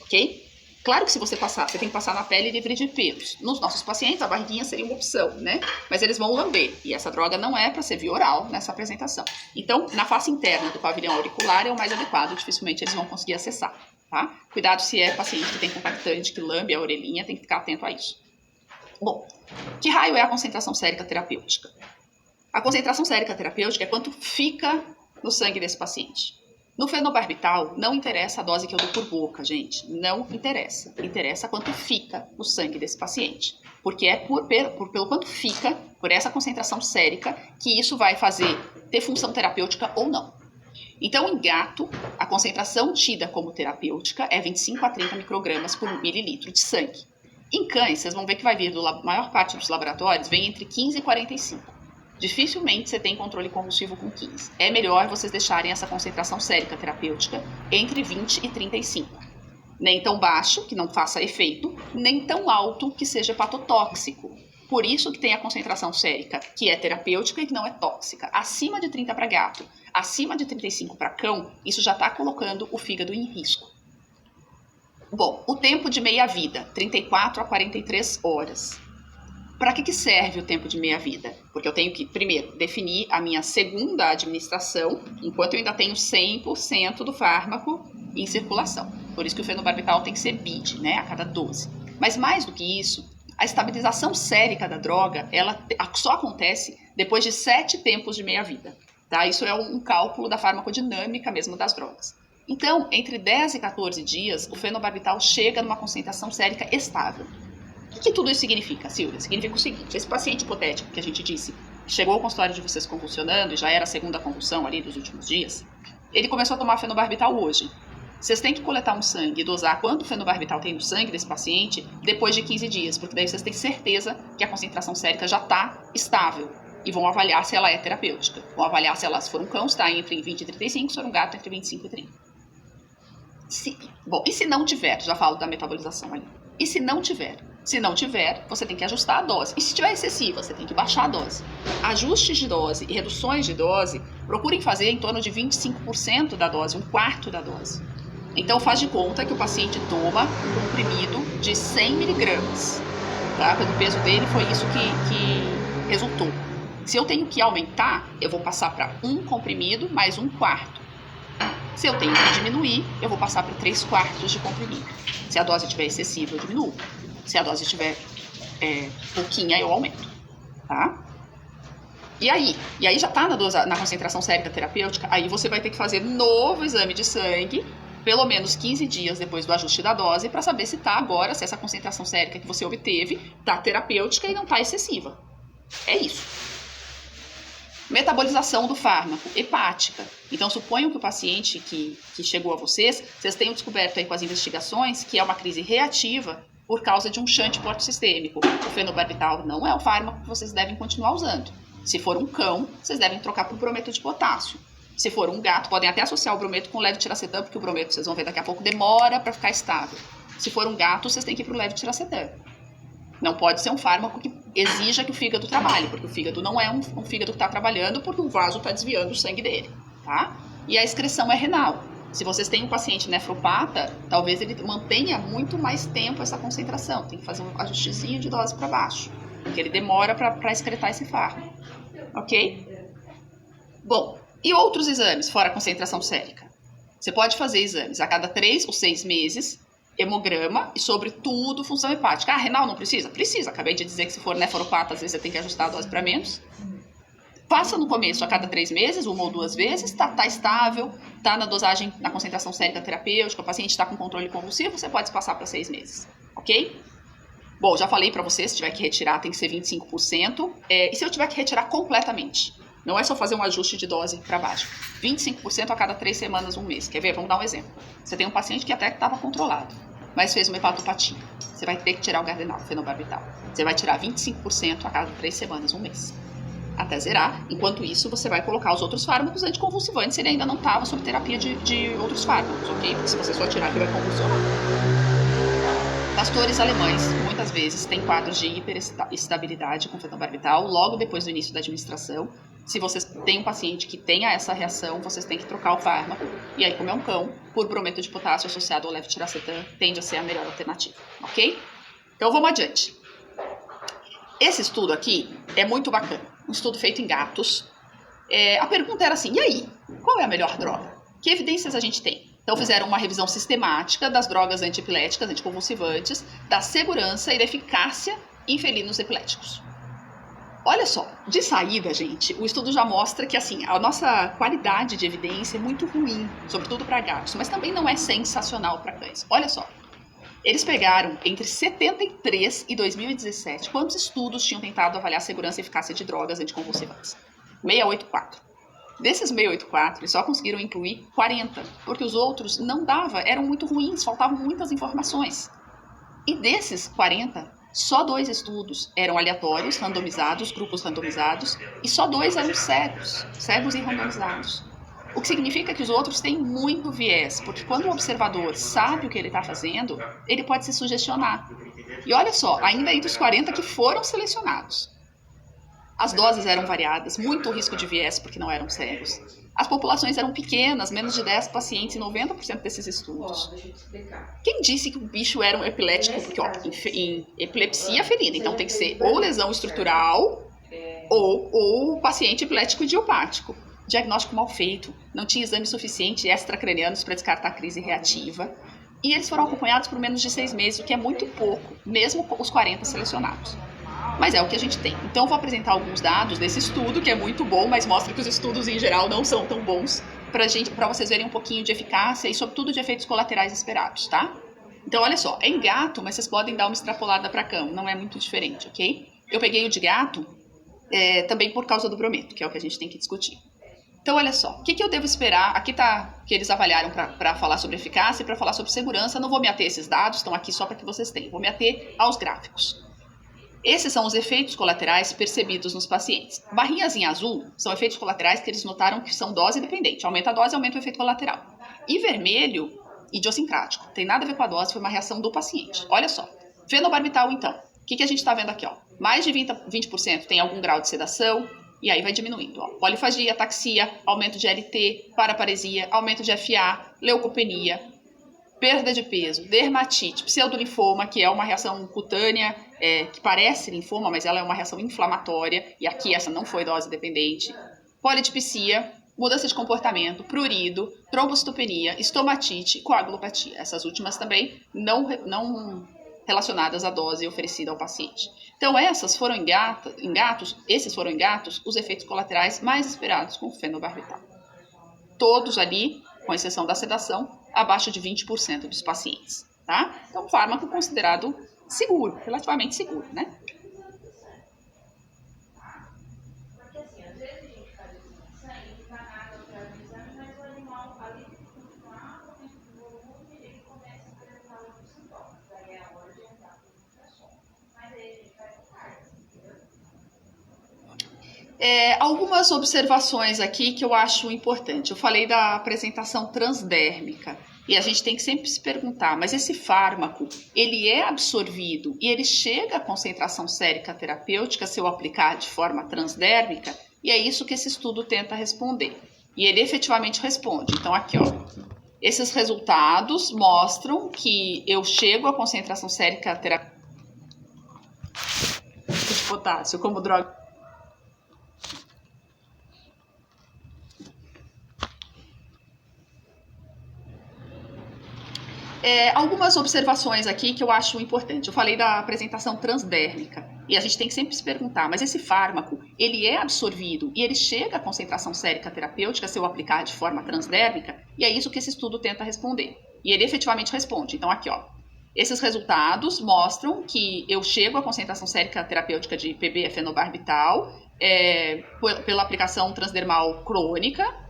ok? Claro que se você passar, você tem que passar na pele livre de pelos. Nos nossos pacientes, a barriguinha seria uma opção, né? Mas eles vão lamber, e essa droga não é para ser via oral nessa apresentação. Então, na face interna do pavilhão auricular é o mais adequado, dificilmente eles vão conseguir acessar, tá? Cuidado se é paciente que tem compactante, que lambe a orelhinha, tem que ficar atento a isso. Bom, que raio é a concentração sérica terapêutica? A concentração sérica terapêutica é quanto fica no sangue desse paciente. No fenobarbital, não interessa a dose que eu dou por boca, gente. Não interessa. Interessa quanto fica no sangue desse paciente. Porque é pelo quanto fica, por essa concentração sérica, que isso vai ter função terapêutica ou não. Então, em gato, a concentração tida como terapêutica é 25 a 30 microgramas por mililitro de sangue. Em cães, vocês vão ver que vai vir maior parte dos laboratórios, vem entre 15 e 45. Dificilmente você tem controle convulsivo com 15. É melhor vocês deixarem essa concentração sérica terapêutica entre 20 e 35. Nem tão baixo, que não faça efeito, nem tão alto, que seja hepatotóxico. Por isso que tem a concentração sérica, que é terapêutica e que não é tóxica. Acima de 30 para gato, acima de 35 para cão, isso já está colocando o fígado em risco. Bom, o tempo de meia-vida, 34 a 43 horas. Para que serve o tempo de meia-vida? Porque eu tenho que, primeiro, definir a minha segunda administração, enquanto eu ainda tenho 100% do fármaco em circulação. Por isso que o fenobarbital tem que ser BID, né, a cada 12. Mas mais do que isso, a estabilização sérica da droga, ela só acontece depois de 7 tempos de meia-vida. Tá? Isso é um cálculo da farmacodinâmica mesmo das drogas. Então, entre 10 e 14 dias, o fenobarbital chega numa concentração sérica estável. O que tudo isso significa, Silvia? Significa o seguinte: esse paciente hipotético que a gente disse, chegou ao consultório de vocês convulsionando e já era a segunda convulsão ali dos últimos dias, ele começou a tomar fenobarbital hoje. Vocês têm que coletar um sangue e dosar quanto fenobarbital tem no sangue desse paciente depois de 15 dias, porque daí vocês têm certeza que a concentração sérica já está estável e vão avaliar se ela é terapêutica. Vão avaliar se ela, se for um cão, está entre 20 e 35, se for um gato, entre 25 e 30. Bom, e se não tiver? Já falo da metabolização ali. E se não tiver? Se não tiver, você tem que ajustar a dose. E se tiver excessiva, você tem que baixar a dose. Ajustes de dose e reduções de dose, procurem fazer em torno de 25% da dose, um quarto da dose. Então faz de conta que o paciente toma um comprimido de 100 miligramas. Tá? O peso dele foi isso que resultou. Se eu tenho que aumentar, eu vou passar para um comprimido mais um quarto. Se eu tenho que diminuir, eu vou passar para 3/4 de comprimido. Se a dose estiver excessiva, eu diminuo. Se a dose estiver pouquinha, eu aumento. Tá? E aí já está na concentração sérica terapêutica, aí você vai ter que fazer novo exame de sangue, pelo menos 15 dias depois do ajuste da dose, para saber se está agora, se essa concentração sérica que você obteve está terapêutica e não está excessiva. É isso. Metabolização do fármaco, hepática. Então, suponham que o paciente que chegou a vocês tenham descoberto aí com as investigações que é uma crise reativa por causa de um shunt portosistêmico. O fenobarbital não é o fármaco que vocês devem continuar usando. Se for um cão, vocês devem trocar por brometo de potássio. Se for um gato, podem até associar o brometo com o levetiracetam, porque o brometo, vocês vão ver daqui a pouco, demora para ficar estável. Se for um gato, vocês têm que ir para o levetiracetam. Não pode ser um fármaco que exija que o fígado trabalhe, porque o fígado não é um fígado que está trabalhando, porque o vaso está desviando o sangue dele, tá? E a excreção é renal. Se vocês têm um paciente nefropata, talvez ele mantenha muito mais tempo essa concentração. Tem que fazer um ajustezinho de dose para baixo, porque ele demora para excretar esse fármaco, ok? Bom, e outros exames, fora a concentração sérica? Você pode fazer exames a cada 3 ou 6 meses, hemograma e, sobretudo, função hepática. Ah, renal não precisa? Precisa. Acabei de dizer que se for nefropata, às vezes você tem que ajustar a dose para menos. Passa no começo a cada 3 meses, 1 ou 2 vezes, tá estável, tá na dosagem, na concentração sérica terapêutica, o paciente está com controle convulsivo, você pode passar para 6 meses, ok? Bom, já falei para você, se tiver que retirar tem que ser 25%, e se eu tiver que retirar completamente? Não é só fazer um ajuste de dose para baixo. 25% a cada 3 semanas, 1 mês. Quer ver? Vamos dar um exemplo. Você tem um paciente que até estava controlado, mas fez uma hepatopatia. Você vai ter que tirar o gardenal, o fenobarbital. Você vai tirar 25% a cada 3 semanas, 1 mês. Até zerar. Enquanto isso, você vai colocar os outros fármacos anticonvulsivantes se ele ainda não estava sob terapia de outros fármacos, ok? Porque se você só tirar, ele vai convulsionar. Pastores alemães, muitas vezes, têm quadros de hiperestabilidade com fenobarbital logo depois do início da administração. Se vocês têm um paciente que tenha essa reação, vocês têm que trocar o fármaco. E aí, como é um cão, por brometo de potássio associado ao levetiracetam, tende a ser a melhor alternativa, ok? Então, vamos adiante. Esse estudo aqui é muito bacana. Um estudo feito em gatos. A pergunta era assim, e aí? Qual é a melhor droga? Que evidências a gente tem? Então, fizeram uma revisão sistemática das drogas antiepiléticas, anticonvulsivantes, da segurança e da eficácia em felinos epiléticos. Olha só, de saída, gente, o estudo já mostra que, assim, a nossa qualidade de evidência é muito ruim, sobretudo para gatos, mas também não é sensacional para cães. Olha só, eles pegaram entre 73 e 2017, quantos estudos tinham tentado avaliar a segurança e eficácia de drogas anticonvulsivantes? 684. Desses 684, eles só conseguiram incluir 40, porque os outros não dava, eram muito ruins, faltavam muitas informações. E desses 40, só 2 estudos eram aleatórios, randomizados, grupos randomizados, e só 2 eram cegos e randomizados. O que significa que os outros têm muito viés, porque quando o observador sabe o que ele está fazendo, ele pode se sugestionar. E olha só, ainda entre os 40 que foram selecionados. As doses eram variadas, muito risco de viés porque não eram cegos. As populações eram pequenas, menos de 10 pacientes em 90% desses estudos. Quem disse que o bicho era um epilético? Porque, ó, em epilepsia ferida, então tem que ser ou lesão estrutural ou paciente epilético idiopático. Diagnóstico mal feito, não tinha exames suficientes extracranianos para descartar crise reativa. E eles foram acompanhados por menos de 6 meses, o que é muito pouco, mesmo os 40 selecionados. Mas é o que a gente tem. Então, eu vou apresentar alguns dados desse estudo, que é muito bom, mas mostra que os estudos em geral não são tão bons, para vocês verem um pouquinho de eficácia e, sobretudo, de efeitos colaterais esperados, tá? Então, olha só, é em gato, mas vocês podem dar uma extrapolada para cão, não é muito diferente, ok? Eu peguei o de gato também por causa do brometo, que é o que a gente tem que discutir. Então, olha só, o que eu devo esperar? Aqui tá que eles avaliaram para falar sobre eficácia e para falar sobre segurança. Não vou me ater a esses dados, estão aqui só para que vocês tenham. Vou me ater aos gráficos. Esses são os efeitos colaterais percebidos nos pacientes. Barrinhas em azul são efeitos colaterais que eles notaram que são dose dependente. Aumenta a dose, aumenta o efeito colateral. E vermelho, idiosincrático. Tem nada a ver com a dose, foi uma reação do paciente. Olha só. Fenobarbital, então. O que a gente está vendo aqui? Ó? Mais de 20% tem algum grau de sedação, e aí vai diminuindo. Ó. Polifagia, ataxia, aumento de LT, paraparesia, aumento de FA, leucopenia, perda de peso, dermatite, pseudolinfoma, que é uma reação cutânea, que parece linfoma, mas ela é uma reação inflamatória, e aqui essa não foi dose dependente, polidipsia, mudança de comportamento, prurido, trombocitopenia, estomatite, coagulopatia. Essas últimas também não relacionadas à dose oferecida ao paciente. Então, esses foram em gatos, os efeitos colaterais mais esperados com o fenobarbital. Todos ali, com exceção da sedação, abaixo de 20% dos pacientes, tá? Então, fármaco considerado seguro, relativamente seguro, né? Algumas observações aqui que eu acho importante. Eu falei da apresentação transdérmica e a gente tem que sempre se perguntar, mas esse fármaco, ele é absorvido e ele chega à concentração sérica terapêutica se eu aplicar de forma transdérmica? E é isso que esse estudo tenta responder. E ele efetivamente responde. Então aqui, ó, esses resultados mostram que eu chego à concentração sérica terapêutica de potássio como droga. Algumas observações aqui que eu acho importante. Eu falei da apresentação transdérmica e a gente tem que sempre se perguntar, mas esse fármaco, ele é absorvido e ele chega à concentração sérica terapêutica se eu aplicar de forma transdérmica? E é isso que esse estudo tenta responder. E ele efetivamente responde. Então aqui, ó, esses resultados mostram que eu chego à concentração sérica terapêutica de PB fenobarbital pela aplicação transdermal crônica.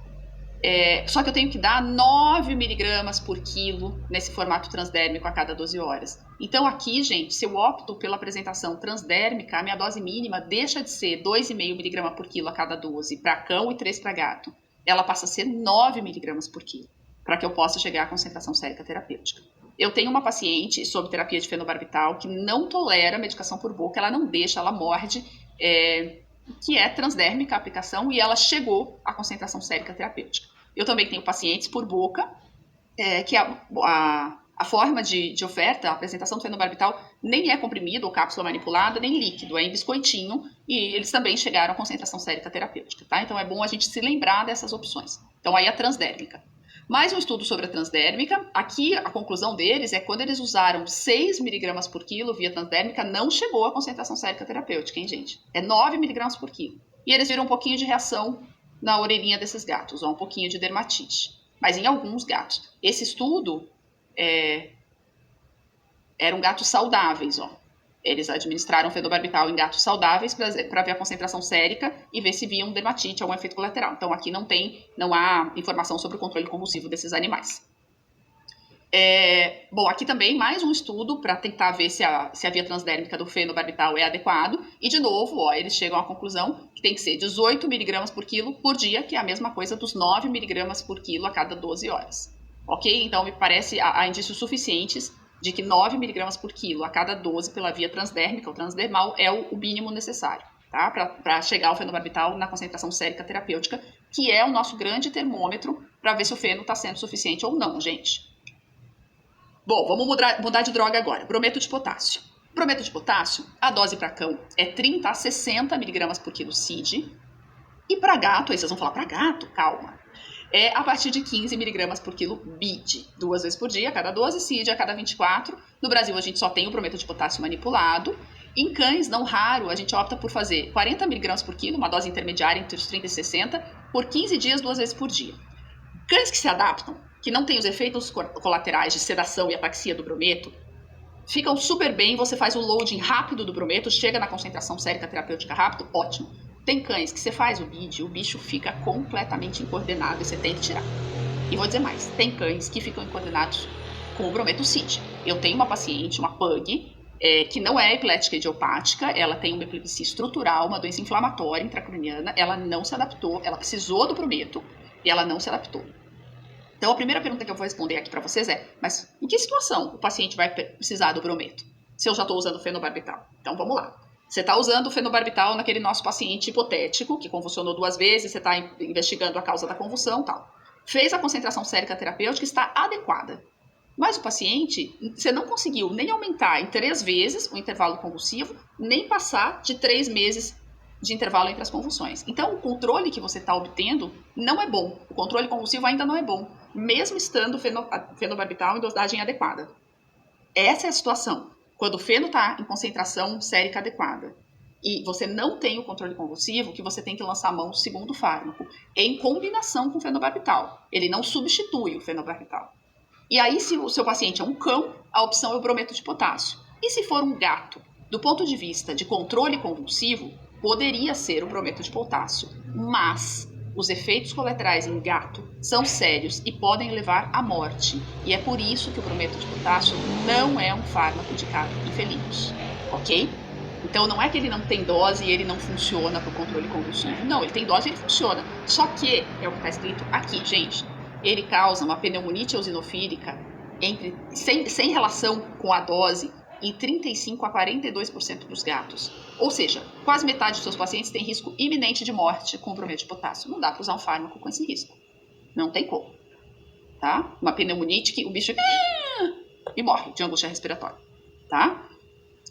Só que eu tenho que dar 9 miligramas por quilo nesse formato transdérmico a cada 12 horas. Então aqui, gente, se eu opto pela apresentação transdérmica, a minha dose mínima deixa de ser 2,5 miligramas por quilo a cada 12 para cão e 3 para gato. Ela passa a ser 9 miligramas por quilo, para que eu possa chegar à concentração sérica terapêutica. Eu tenho uma paciente sob terapia de fenobarbital que não tolera medicação por boca, ela não deixa, ela morde, que é transdérmica a aplicação, e ela chegou à concentração sérica terapêutica. Eu também tenho pacientes por boca, que a forma de oferta, a apresentação do fenobarbital, nem é comprimido ou cápsula manipulada, nem líquido, é em biscoitinho, e eles também chegaram à concentração sérica terapêutica, tá? Então é bom a gente se lembrar dessas opções. Então aí a transdérmica. Mais um estudo sobre a transdérmica. Aqui a conclusão deles é que quando eles usaram 6 miligramas por quilo via transdérmica, não chegou à concentração sérica terapêutica, hein, gente? É 9 miligramas por quilo. E eles viram um pouquinho de reação na orelhinha desses gatos, ó, um pouquinho de dermatite. Mas em alguns gatos. Esse estudo eram gatos saudáveis, ó. Eles administraram fenobarbital em gatos saudáveis para ver a concentração sérica e ver se viam dermatite, algum efeito colateral. Então aqui não há informação sobre o controle convulsivo desses animais. Bom, aqui também mais um estudo para tentar ver se a via transdérmica do fenobarbital é adequado. E, de novo, ó, eles chegam à conclusão que tem que ser 18 miligramas por quilo por dia, que é a mesma coisa dos 9 miligramas por quilo a cada 12 horas. Ok? Então, me parece há indícios suficientes de que 9 miligramas por quilo a cada 12 pela via transdérmica ou transdermal é o mínimo necessário, tá? Para chegar ao fenobarbital na concentração sérica terapêutica, que é o nosso grande termômetro para ver se o feno está sendo suficiente ou não, gente. Bom, vamos mudar de droga agora. Brometo de potássio. Brometo de potássio, a dose para cão é 30 a 60 miligramas por quilo CID. E para gato, aí vocês vão falar, para gato? Calma. É a partir de 15 miligramas por quilo BID. 2 vezes por dia, a cada 12, CID a cada 24. No Brasil, a gente só tem o brometo de potássio manipulado. Em cães, não raro, a gente opta por fazer 40 miligramas por quilo, uma dose intermediária entre os 30 e 60, por 15 dias, 2 vezes por dia. Cães que se adaptam, que não têm os efeitos colaterais de sedação e ataxia do brometo, ficam super bem, você faz o loading rápido do brometo, chega na concentração sérica terapêutica rápido, ótimo. Tem cães que você faz o BID, o bicho fica completamente incoordenado e você tem que tirar. E vou dizer mais, tem cães que ficam incoordenados com o brometo CID. Eu tenho uma paciente, uma pug, que não é epilética idiopática, ela tem uma epilepsia estrutural, uma doença inflamatória intracraniana, ela não se adaptou, ela precisou do brometo e ela não se adaptou. Então, a primeira pergunta que eu vou responder aqui para vocês é, mas em que situação o paciente vai precisar do brometo? Se eu já estou usando fenobarbital. Então, vamos lá. Você está usando o fenobarbital naquele nosso paciente hipotético, que convulsionou 2 vezes, você está investigando a causa da convulsão e tal. Fez a concentração sérica terapêutica, está adequada. Mas o paciente, você não conseguiu nem aumentar em 3 vezes o intervalo convulsivo, nem passar de 3 meses de intervalo entre as convulsões. Então, o controle que você está obtendo não é bom. O controle convulsivo ainda não é bom, mesmo estando fenobarbital em dosagem adequada. Essa é a situação. Quando o feno está em concentração sérica adequada e você não tem o controle convulsivo, que você tem que lançar a mão do segundo fármaco, em combinação com o fenobarbital. Ele não substitui o fenobarbital. E aí, se o seu paciente é um cão, a opção é o brometo de potássio. E se for um gato, do ponto de vista de controle convulsivo, poderia ser o brometo de potássio, mas os efeitos colaterais em gato são sérios e podem levar à morte. E é por isso que o brometo de potássio não é um fármaco indicado em felinos, ok? Então não é que ele não tem dose e ele não funciona para o controle convulsivo. Não, ele tem dose e ele funciona. Só que, é o que está escrito aqui, gente, ele causa uma pneumonite eosinofílica sem relação com a dose em 35% a 42% dos gatos. Ou seja, quase metade dos seus pacientes tem risco iminente de morte com o brometo de potássio. Não dá para usar um fármaco com esse risco. Não tem como. Tá? Uma pneumonite que o bicho e morre de angústia respiratória. Tá?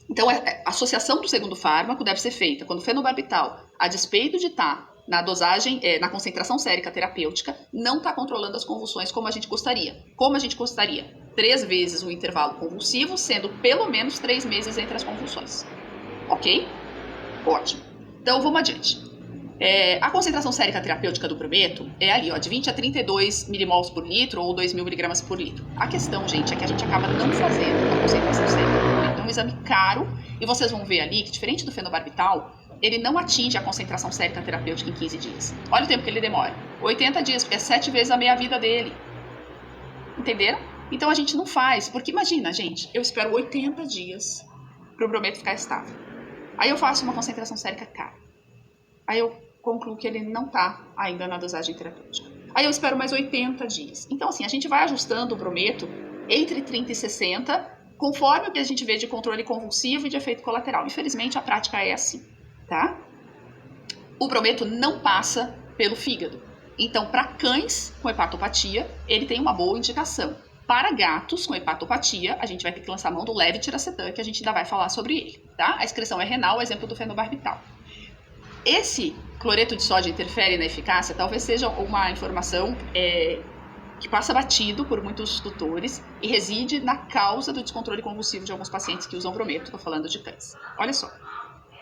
Então, a associação do segundo fármaco deve ser feita quando o fenobarbital, a despeito de estar na dosagem, na concentração sérica terapêutica, não está controlando as convulsões como a gente gostaria. Como a gente gostaria? 3 vezes o intervalo convulsivo, sendo pelo menos 3 meses entre as convulsões. Ok? Ótimo. Então, vamos adiante. A concentração sérica terapêutica do brometo é ali, ó, de 20 a 32 milimols por litro ou 2.000 miligramas por litro. A questão, gente, é que a gente acaba não fazendo a concentração sérica do brometo. É um exame caro e vocês vão ver ali que, diferente do fenobarbital, ele não atinge a concentração sérica terapêutica em 15 dias. Olha o tempo que ele demora. 80 dias, porque é 7 vezes a meia-vida dele. Entenderam? Então a gente não faz, porque imagina, gente, eu espero 80 dias para o brometo ficar estável. Aí eu faço uma concentração sérica cara. Aí eu concluo que ele não está ainda na dosagem terapêutica. Aí eu espero mais 80 dias. Então, assim, a gente vai ajustando o brometo entre 30 e 60, conforme o que a gente vê de controle convulsivo e de efeito colateral. Infelizmente, a prática é assim, tá? O brometo não passa pelo fígado. Então, para cães com hepatopatia, ele tem uma boa indicação. Para gatos com hepatopatia, a gente vai ter que lançar a mão do levetiracetam, que a gente ainda vai falar sobre ele, tá? A excreção é renal, exemplo do fenobarbital. Esse cloreto de sódio interfere na eficácia? Talvez seja uma informação que passa batido por muitos tutores e reside na causa do descontrole convulsivo de alguns pacientes que usam brometo. Estou falando de cães. Olha só.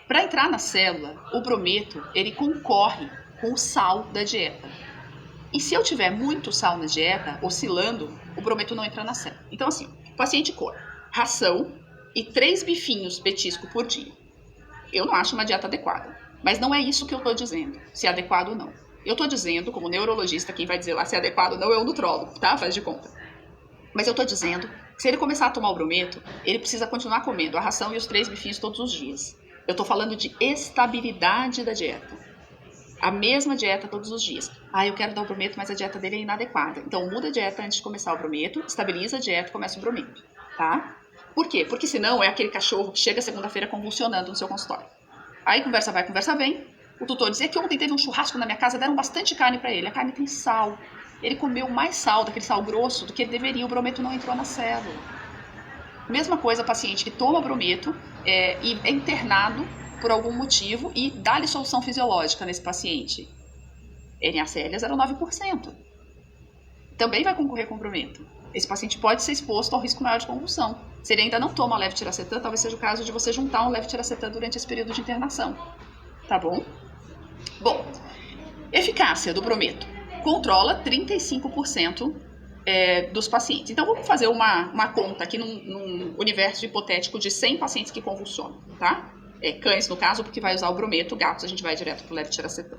Para entrar na célula, o brometo ele concorre com o sal da dieta. E se eu tiver muito sal na dieta, oscilando, o brometo não entra na célula. Então, assim, o paciente come ração e 3 bifinhos petisco por dia. Eu não acho uma dieta adequada. Mas não é isso que eu estou dizendo, se é adequado ou não. Eu estou dizendo, como neurologista, quem vai dizer lá se é adequado ou não é o nutrólogo, tá? Faz de conta. Mas eu estou dizendo que se ele começar a tomar o brometo, ele precisa continuar comendo a ração e os 3 bifinhos todos os dias. Eu estou falando de estabilidade da dieta. A mesma dieta todos os dias. Eu quero dar o brometo, mas a dieta dele é inadequada. Então muda a dieta antes de começar o brometo, estabiliza a dieta e começa o brometo, tá? Por quê? Porque senão é aquele cachorro que chega segunda-feira convulsionando no seu consultório. Aí conversa vai, conversa vem. O tutor diz que ontem teve um churrasco na minha casa, deram bastante carne para ele. A carne tem sal. Ele comeu mais sal, daquele sal grosso, do que ele deveria. O brometo não entrou na célula. Mesma coisa, paciente que toma brometo e é internado por algum motivo e dá-lhe solução fisiológica nesse paciente. NaCl é 0,9%. Também vai concorrer com brometo. Esse paciente pode ser exposto ao risco maior de convulsão. Se ele ainda não toma levetiracetam, talvez seja o caso de você juntar um levetiracetam durante esse período de internação. Tá bom? Bom, eficácia do brometo. Controla 35% dos pacientes. Então, vamos fazer uma conta aqui num universo hipotético de 100 pacientes que convulsionam, tá? Cães, no caso, porque vai usar o brometo. Gatos, a gente vai direto pro levetiracetam.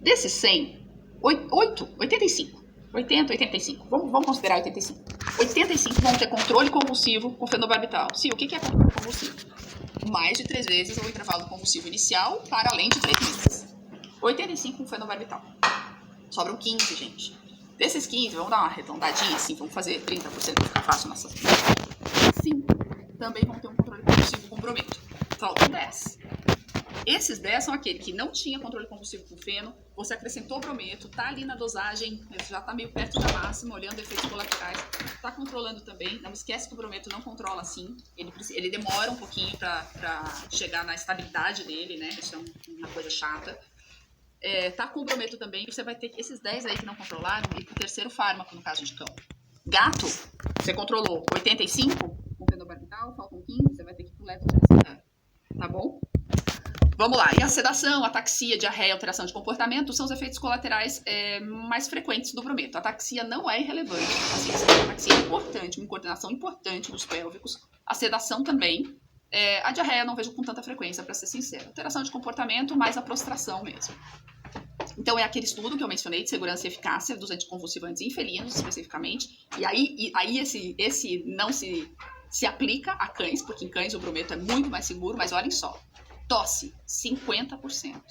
Desses 100, 85. 80, 85. Vamos considerar 85. 85 vão ter controle convulsivo com fenobarbital. Sim, o que é controle convulsivo? Mais de 3 vezes o intervalo convulsivo inicial para além de 3 meses. 85 com fenobarbital. Sobram 15, gente. Desses 15, vamos dar uma arredondadinha assim, vamos fazer 30% para ficar fácil nessa. 5 também vão ter um controle convulsivo com brometo. Faltam 10. Esses 10 são aqueles que não tinha controle convulsivo com feno, você acrescentou brometo, tá ali na dosagem, já tá meio perto da máxima, olhando efeitos colaterais, tá controlando também. Não esquece que o brometo não controla assim, ele demora um pouquinho para chegar na estabilidade dele, né? Isso é uma coisa chata. Tá com o brometo também, você vai ter esses 10 aí que não controlaram e pro terceiro fármaco, no caso de cão. Gato, você controlou 85 com fenobarbital, faltam 15, você vai ter que ir pro levetiracetam, tá bom? Vamos lá, e a sedação, ataxia, diarreia, alteração de comportamento são os efeitos colaterais mais frequentes do brometo. A ataxia não é irrelevante, assim, a ataxia é importante, uma coordenação importante dos pélvicos. A sedação também. A diarreia não vejo com tanta frequência, para ser sincero. Alteração de comportamento, mais a prostração mesmo. Então é aquele estudo que eu mencionei de segurança e eficácia dos anticonvulsivantes em felinos, especificamente. E aí esse não se aplica a cães, porque em cães o brometo é muito mais seguro, mas olhem só. Tosse, 50%.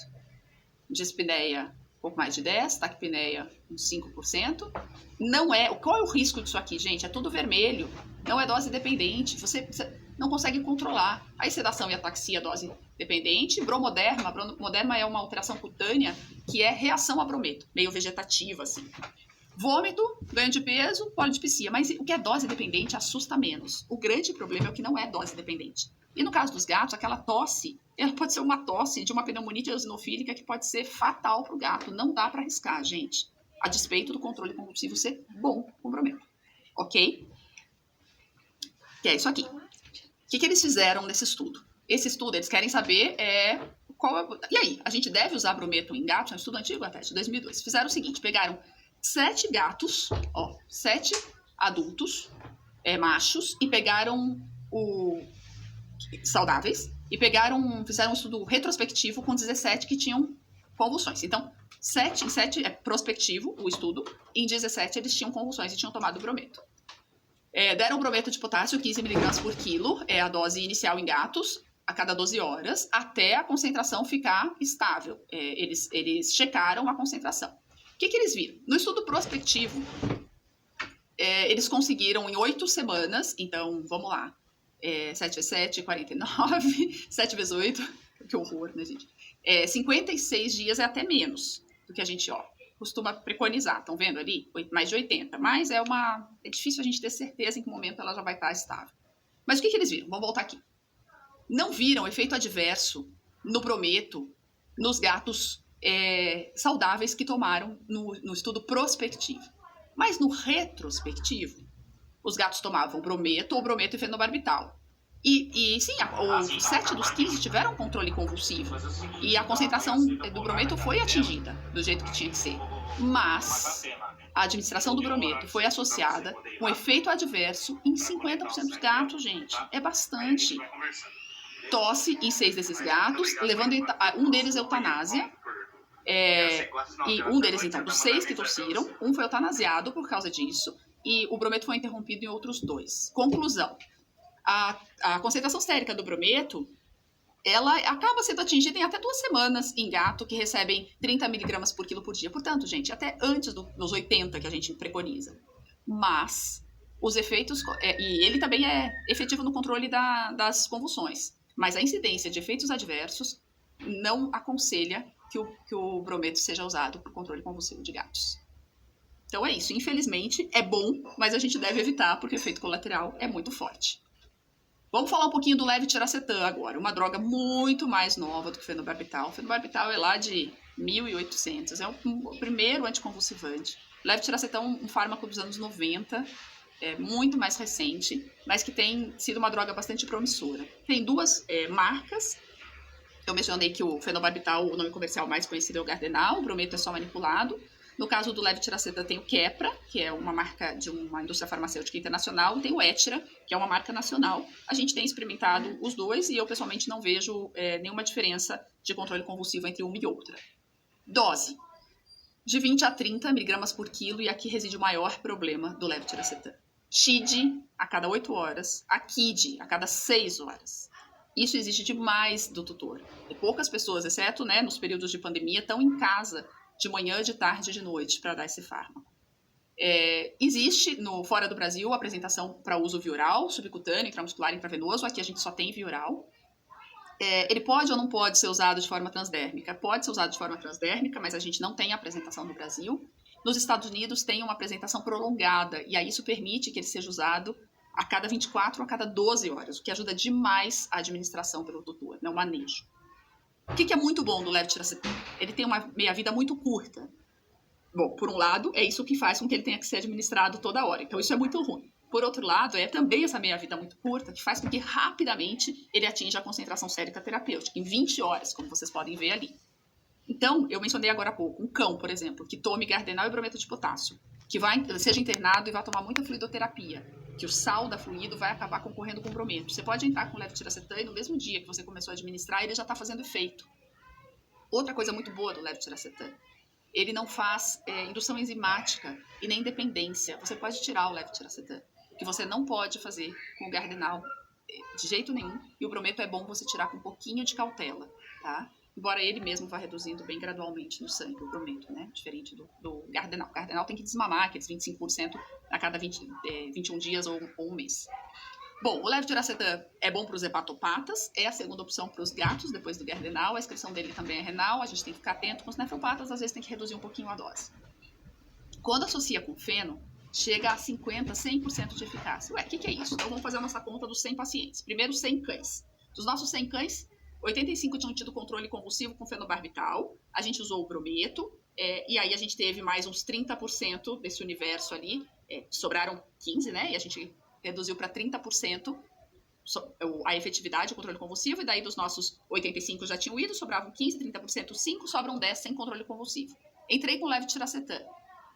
Dispneia, um pouco mais de 10%. Taquipneia, uns 5%. Qual é o risco disso aqui, gente? É tudo vermelho. Não é dose dependente. Você não consegue controlar. Aí sedação e ataxia, dose dependente. Bromoderma. Bromoderma é uma alteração cutânea que é reação a brometo. Meio vegetativa, assim. Vômito, ganho de peso, polidipsia. Mas o que é dose dependente assusta menos. O grande problema é o que não é dose dependente. E no caso dos gatos, aquela tosse, ela pode ser uma tosse de uma pneumonite eosinofílica que pode ser fatal para o gato. Não dá para arriscar, gente. A despeito do controle compulsivo ser bom com brometo. Ok? Que é isso aqui. O que eles fizeram nesse estudo? Esse estudo, eles querem saber E aí, a gente deve usar brometo em gatos? É um estudo antigo até, de 2002. Fizeram o seguinte, pegaram 7 gatos, 7 adultos, machos, e pegaram saudáveis, e fizeram um estudo retrospectivo com 17 que tinham convulsões. Então, em 7 é prospectivo o estudo, e em 17 eles tinham convulsões e tinham tomado brometo. Deram brometo de potássio 15 mg por quilo, é a dose inicial em gatos, a cada 12 horas, até a concentração ficar estável. Eles checaram a concentração. O que eles viram? No estudo prospectivo, eles conseguiram em 8 semanas, então, vamos lá, 7 vezes 7, 49, 7 vezes 8, que horror, né, gente? 56 dias é até menos do que a gente, costuma preconizar. Estão vendo ali? Mais de 80. Mas é difícil a gente ter certeza em que momento ela já vai estar estável. Mas o que eles viram? Vamos voltar aqui. Não viram efeito adverso no brometo nos gatos saudáveis que tomaram no estudo prospectivo. Mas no retrospectivo, os gatos tomavam brometo ou brometo e fenobarbital. E sim, os 7 dos 15 tiveram controle convulsivo. E a concentração do brometo foi atingida do jeito que tinha que ser. Mas a administração do brometo foi associada com efeito adverso em 50% dos gatos, gente. É bastante. Tosse em 6 desses gatos, levando um deles à eutanásia. E um deles, então, dos 6 que tossiram, um foi eutanasiado por causa disso. E o brometo foi interrompido em outros 2. Conclusão. A concentração sérica do brometo, ela acaba sendo atingida em até 2 semanas em gato que recebem 30 mg por quilo por dia. Portanto, gente, até antes dos 80 que a gente preconiza. Mas Os efeitos, e ele também é efetivo no controle das convulsões, mas a incidência de efeitos adversos não aconselha que o brometo seja usado para o controle convulsivo de gatos. Então é isso, infelizmente é bom, mas a gente deve evitar porque o efeito colateral é muito forte. Vamos falar um pouquinho do levetiracetam agora, uma droga muito mais nova do que o fenobarbital. O fenobarbital é lá de 1800, é o primeiro anticonvulsivante. O levetiracetam é um fármaco dos anos 90, é muito mais recente, mas que tem sido uma droga bastante promissora. Tem duas marcas. Eu mencionei que o fenobarbital, o nome comercial mais conhecido é o Gardenal, o brometo é só manipulado. No caso do levetiracetam tem o Keppra, que é uma marca de uma indústria farmacêutica internacional, e tem o Etira, que é uma marca nacional. A gente tem experimentado os dois e eu pessoalmente não vejo nenhuma diferença de controle convulsivo entre uma e outra. Dose: de 20 a 30 miligramas por quilo, e aqui reside o maior problema do levetiracetam. TID a cada 8 horas, a KID a cada 6 horas. Isso exige demais do tutor. E poucas pessoas, exceto nos períodos de pandemia, estão em casa de manhã, de tarde e de noite para dar esse fármaco. Existe fora do Brasil a apresentação para uso via oral, subcutâneo, intramuscular e intravenoso. Aqui a gente só tem via oral. Ele pode ou não pode ser usado de forma transdérmica? Pode ser usado de forma transdérmica, mas a gente não tem a apresentação no Brasil. Nos Estados Unidos tem uma apresentação prolongada, e aí isso permite que ele seja usado a cada 24 ou a cada 12 horas, o que ajuda demais a administração pelo tutor, o manejo. O que é muito bom do levetiracetam? Ele tem uma meia-vida muito curta. Bom, por um lado, é isso que faz com que ele tenha que ser administrado toda hora, então isso é muito ruim. Por outro lado, é também essa meia-vida muito curta que faz com que rapidamente ele atinja a concentração sérica terapêutica, em 20 horas, como vocês podem ver ali. Então, eu mencionei agora há pouco, um cão, por exemplo, que tome Gardenal e brometo de potássio, que seja internado e vai tomar muita fluidoterapia, que o sal da fluido vai acabar concorrendo com o brometo. Você pode entrar com levetiracetam e no mesmo dia que você começou a administrar, ele já está fazendo efeito. Outra coisa muito boa do levetiracetam: ele não faz indução enzimática e nem dependência. Você pode tirar o levetiracetam, que você não pode fazer com o Gardenal de jeito nenhum, e o brometo é bom você tirar com um pouquinho de cautela, tá? Embora ele mesmo vá reduzindo bem gradualmente no sangue, o brometo, diferente do Gardenal. O Gardenal tem que desmamar aqueles 25% a cada 21 dias ou um mês. Bom, o levetiracetam é bom para os hepatopatas, é a segunda opção para os gatos, depois do Gardenal. A excreção dele também é renal, a gente tem que ficar atento. Com os nefropatas, às vezes tem que reduzir um pouquinho a dose. Quando associa com feno, chega a 50%, 100% de eficácia. O que é isso? Então vamos fazer a nossa conta dos 100 pacientes. Primeiro, 100 cães. Dos nossos 100 cães, 85 tinham tido controle convulsivo com fenobarbital, a gente usou o brometo, e aí a gente teve mais uns 30% desse universo ali, sobraram 15, e a gente reduziu para 30% a efetividade do controle convulsivo, e daí dos nossos 85 já tinham ido, sobravam 15, 30%, 5, sobram 10 sem controle convulsivo. Entrei com o levetiracetam.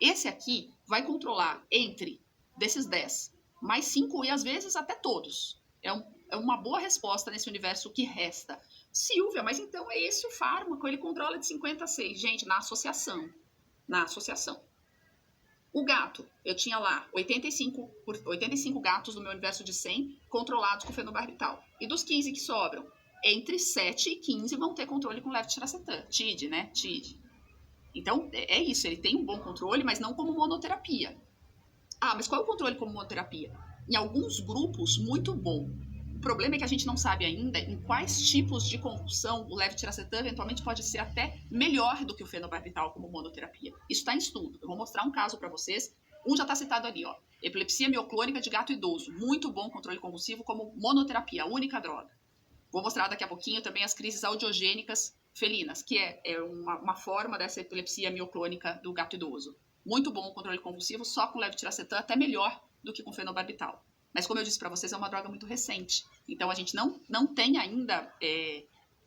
Esse aqui vai controlar desses 10, mais 5 e às vezes até todos. É uma boa resposta nesse universo que resta. Silvia, mas então é esse o fármaco, ele controla de 50 a 6. Gente, na associação. O gato, eu tinha lá 85 gatos no meu universo de 100 controlados com fenobarbital. E dos 15 que sobram, entre 7 e 15 vão ter controle com levetiracetam. TID, TID. Então, é isso, ele tem um bom controle, mas não como monoterapia. Mas qual é o controle como monoterapia? Em alguns grupos, muito bom. O problema é que a gente não sabe ainda em quais tipos de convulsão o levetiracetam eventualmente pode ser até melhor do que o fenobarbital como monoterapia. Isso está em estudo. Eu vou mostrar um caso para vocês. Um já está citado ali, ó. Epilepsia mioclônica de gato idoso. Muito bom controle convulsivo como monoterapia, a única droga. Vou mostrar daqui a pouquinho também as crises audiogênicas felinas, que é uma forma dessa epilepsia mioclônica do gato idoso. Muito bom o controle convulsivo, só com levetiracetam, até melhor do que com fenobarbital. Mas, como eu disse para vocês, é uma droga muito recente. Então, a gente não tem ainda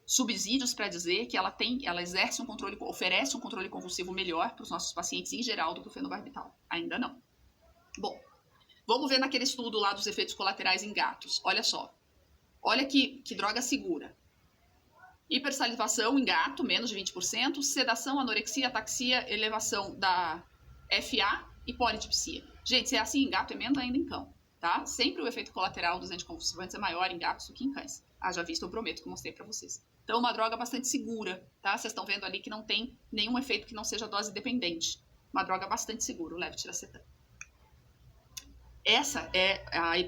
subsídios para dizer que ela exerce um controle, oferece um controle convulsivo melhor para os nossos pacientes em geral do que o fenobarbital. Ainda não. Bom, vamos ver naquele estudo lá dos efeitos colaterais em gatos. Olha só. Olha que droga segura. Hipersalivação em gato, menos de 20%. Sedação, anorexia, ataxia, elevação da FA e polidipsia. Gente, se é assim em gato, é menos ainda em cão. Tá? Sempre o efeito colateral dos anticonvulsivantes é maior em gatos do que em cães. Já visto, eu prometo que eu mostrei para vocês. Então, uma droga bastante segura, tá? Vocês estão vendo ali que não tem nenhum efeito que não seja dose dependente. Uma droga bastante segura, o levetiracetam. Essa é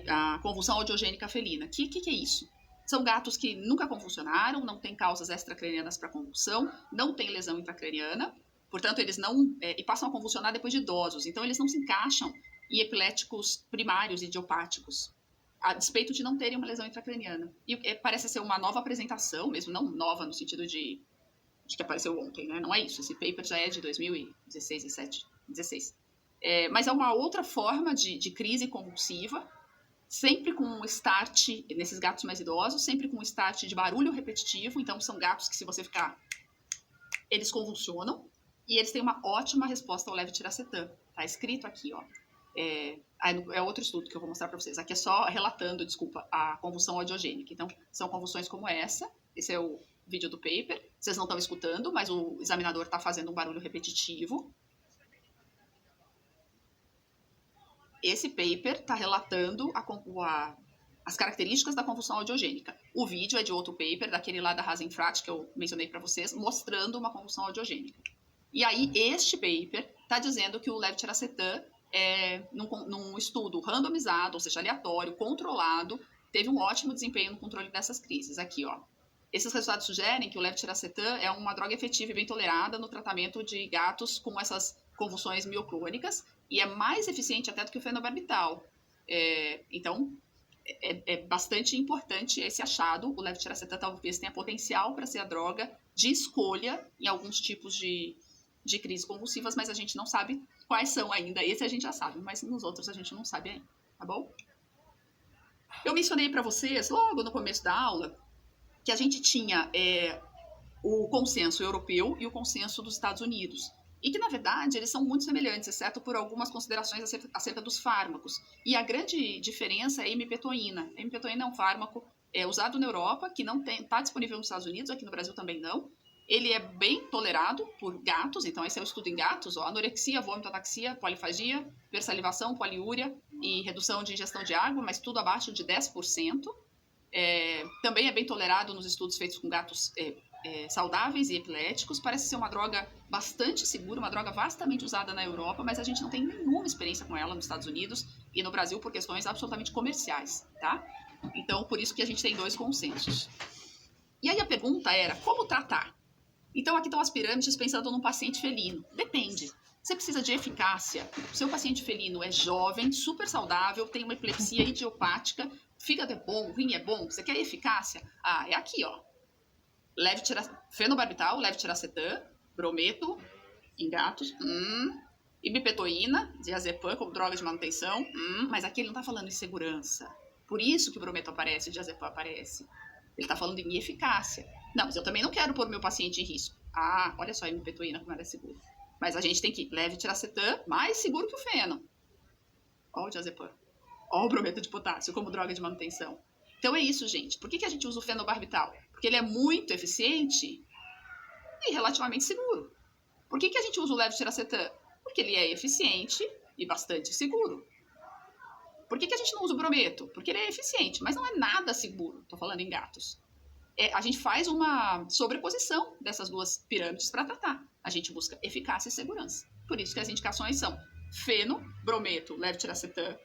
a convulsão audiogênica felina. O que é isso? São gatos que nunca convulsionaram, não têm causas extracranianas para convulsão, não têm lesão intracraniana, portanto, eles não. E passam a convulsionar depois de idosos, então eles não se encaixam em epiléticos primários idiopáticos, a despeito de não terem uma lesão intracraniana. E parece ser uma nova apresentação, mesmo não nova no sentido de que apareceu ontem, né? Não é isso, esse paper já é de 2016, 17, 16. Mas é uma outra forma de crise convulsiva, sempre com um start, nesses gatos mais idosos, sempre com um start de barulho repetitivo. Então, são gatos que, se você ficar, eles convulsionam, e eles têm uma ótima resposta ao levetiracetam. Tá escrito aqui, ó. É outro estudo que eu vou mostrar para vocês. Aqui é só relatando, a convulsão audiogênica. Então, são convulsões como essa. Esse é o vídeo do paper. Vocês não estão escutando, mas o examinador está fazendo um barulho repetitivo. Esse paper está relatando as características da convulsão audiogênica. O vídeo é de outro paper, daquele lá da Hasenfrat, que eu mencionei para vocês, mostrando uma convulsão audiogênica. E aí, este paper está dizendo que o levetiracetam, num estudo randomizado, ou seja, aleatório, controlado, teve um ótimo desempenho no controle dessas crises. Aqui, ó. Esses resultados sugerem que o levetiracetam é uma droga efetiva e bem tolerada no tratamento de gatos com essas convulsões mioclônicas, e é mais eficiente até do que o fenobarbital. Então, é bastante importante esse achado. O levetiracetam talvez tenha potencial para ser a droga de escolha em alguns tipos de crises convulsivas, mas a gente não sabe quais são ainda. Esse a gente já sabe, mas nos outros a gente não sabe ainda, tá bom? Eu mencionei para vocês, logo no começo da aula, que a gente tinha o consenso europeu e o consenso dos Estados Unidos. E que, na verdade, eles são muito semelhantes, exceto por algumas considerações acerca dos fármacos. E a grande diferença é a imipetoína. A imipetoína é um fármaco usado na Europa, que não está disponível nos Estados Unidos, aqui no Brasil também não. Ele é bem tolerado por gatos, então esse é o estudo em gatos, ó, anorexia, vômito, ataxia, polifagia, hipersalivação, poliúria e redução de ingestão de água, mas tudo abaixo de 10%. Também é bem tolerado nos estudos feitos com gatos saudáveis e epiléticos. Parece ser uma droga bastante segura, uma droga vastamente usada na Europa, mas a gente não tem nenhuma experiência com ela nos Estados Unidos e no Brasil por questões absolutamente comerciais, tá? Então, por isso que a gente tem dois consensos. E aí a pergunta era, como tratar? Então, aqui estão as pirâmides pensando num paciente felino. Depende. Você precisa de eficácia. O seu paciente felino é jovem, super saudável, tem uma epilepsia idiopática, fígado é bom, rim é bom. Você quer eficácia? É aqui, ó. Fenobarbital, levetiracetam, brometo, em gatos, imipetoína, diazepam como droga de manutenção, mas aqui ele não está falando em segurança. Por isso que o brometo aparece, o diazepam aparece. Ele está falando em eficácia. Não, mas eu também não quero pôr meu paciente em risco. Olha só a imipetoína como ela é segura. Mas a gente tem que levetiracetam mais seguro que o feno. Olha o diazepam. Olha o brometo de potássio como droga de manutenção. Então é isso, gente. Por que a gente usa o fenobarbital? Porque ele é muito eficiente e relativamente seguro. Por que a gente usa o levetiracetam? Porque ele é eficiente e bastante seguro. Por que a gente não usa o brometo? Porque ele é eficiente, mas não é nada seguro. Estou falando em gatos. A gente faz uma sobreposição dessas duas pirâmides para tratar. A gente busca eficácia e segurança. Por isso que as indicações são feno, brometo, levetiracetam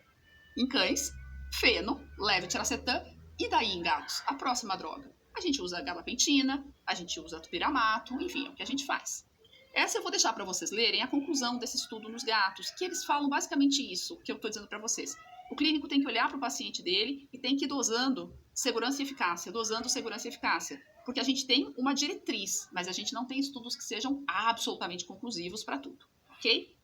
em cães, feno, levetiracetam e daí em gatos. A próxima droga. A gente usa gabapentina, a gente usa topiramato, enfim, é o que a gente faz. Essa eu vou deixar para vocês lerem a conclusão desse estudo nos gatos, que eles falam basicamente isso que eu estou dizendo para vocês. O clínico tem que olhar para o paciente dele e tem que ir dosando segurança e eficácia, porque a gente tem uma diretriz, mas a gente não tem estudos que sejam absolutamente conclusivos para tudo, ok?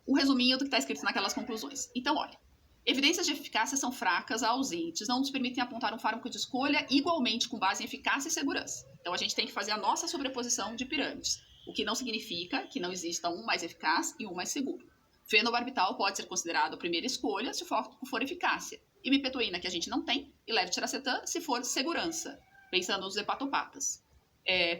Um resuminho do que está escrito naquelas conclusões. Então, olha, evidências de eficácia são fracas a ausentes, não nos permitem apontar um fármaco de escolha igualmente com base em eficácia e segurança. Então, a gente tem que fazer a nossa sobreposição de pirâmides, o que não significa que não exista um mais eficaz e um mais seguro. Fenobarbital pode ser considerado a primeira escolha se for eficácia. Imipetoína, que a gente não tem, e levetiracetam se for segurança, pensando nos hepatopatas.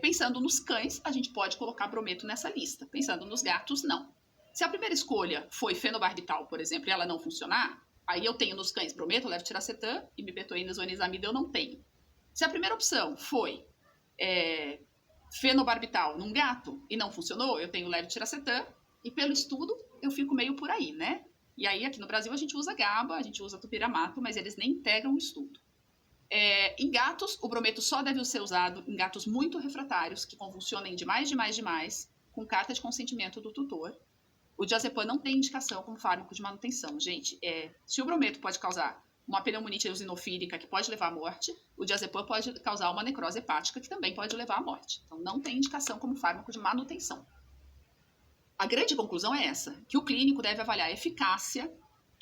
Pensando nos cães, a gente pode colocar brometo nessa lista. Pensando nos gatos, não. Se a primeira escolha foi fenobarbital, por exemplo, e ela não funcionar, aí eu tenho nos cães brometo, levetiracetam, imipetoína, zonisamida eu não tenho. Se a primeira opção foi fenobarbital num gato e não funcionou, eu tenho levetiracetam, e pelo estudo eu fico meio por aí, né? E aí, aqui no Brasil, a gente usa GABA, a gente usa topiramato, mas eles nem integram o estudo. Em gatos, o brometo só deve ser usado em gatos muito refratários, que convulsionem demais, com carta de consentimento do tutor. O diazepam não tem indicação como fármaco de manutenção. Gente, se o brometo pode causar uma pneumonite eosinofílica que pode levar à morte, o diazepam pode causar uma necrose hepática que também pode levar à morte. Então, não tem indicação como fármaco de manutenção. A grande conclusão é essa, que o clínico deve avaliar a eficácia.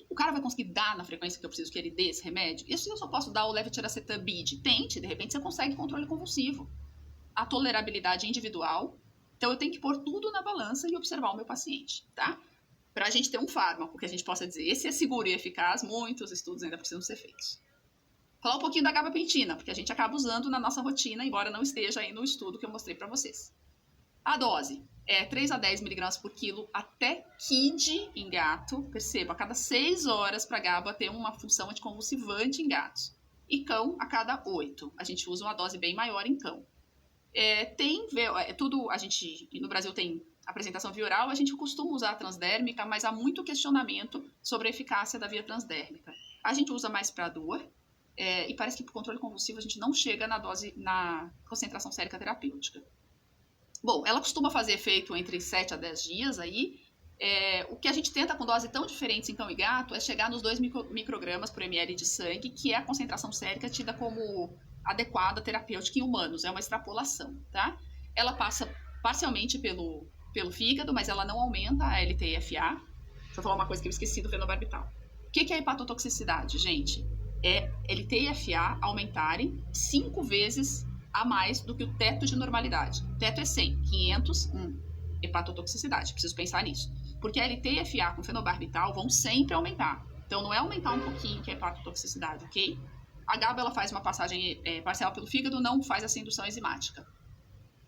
O cara vai conseguir dar na frequência que eu preciso que ele dê esse remédio? Isso eu só posso dar o levetiracetam BID. Tente, de repente você consegue controle convulsivo. A tolerabilidade individual. Então eu tenho que pôr tudo na balança e observar o meu paciente, tá? Para a gente ter um fármaco que a gente possa dizer, esse é seguro e eficaz, muitos estudos ainda precisam ser feitos. Falar um pouquinho da gabapentina, porque a gente acaba usando na nossa rotina, embora não esteja aí no estudo que eu mostrei para vocês. A dose é 3 a 10 mg por quilo até KID em gato. Perceba, a cada 6 horas para GABA ter uma função anticonvulsivante em gatos. E cão a cada 8. A gente usa uma dose bem maior em cão. A gente no Brasil tem apresentação via oral, a gente costuma usar a transdérmica, mas há muito questionamento sobre a eficácia da via transdérmica. A gente usa mais para dor, e parece que para o controle convulsivo a gente não chega na concentração sérica terapêutica. Bom, ela costuma fazer efeito entre 7 a 10 dias aí. O que a gente tenta com doses tão diferentes em cão e gato é chegar nos 2 microgramas por ml de sangue, que é a concentração sérica tida como adequada terapêutica em humanos. É uma extrapolação, tá? Ela passa parcialmente pelo fígado, mas ela não aumenta a LTFA. Deixa eu falar uma coisa que eu esqueci do fenobarbital. O que é hepatotoxicidade, gente? É LTFA aumentarem 5 vezes a mais do que o teto de normalidade. O teto é 100, 500, hepatotoxicidade. Preciso pensar nisso. Porque a LTFA com fenobarbital vão sempre aumentar. Então, não é aumentar um pouquinho que é hepatotoxicidade, ok? A GABA, ela faz uma passagem parcial pelo fígado, não faz essa indução enzimática.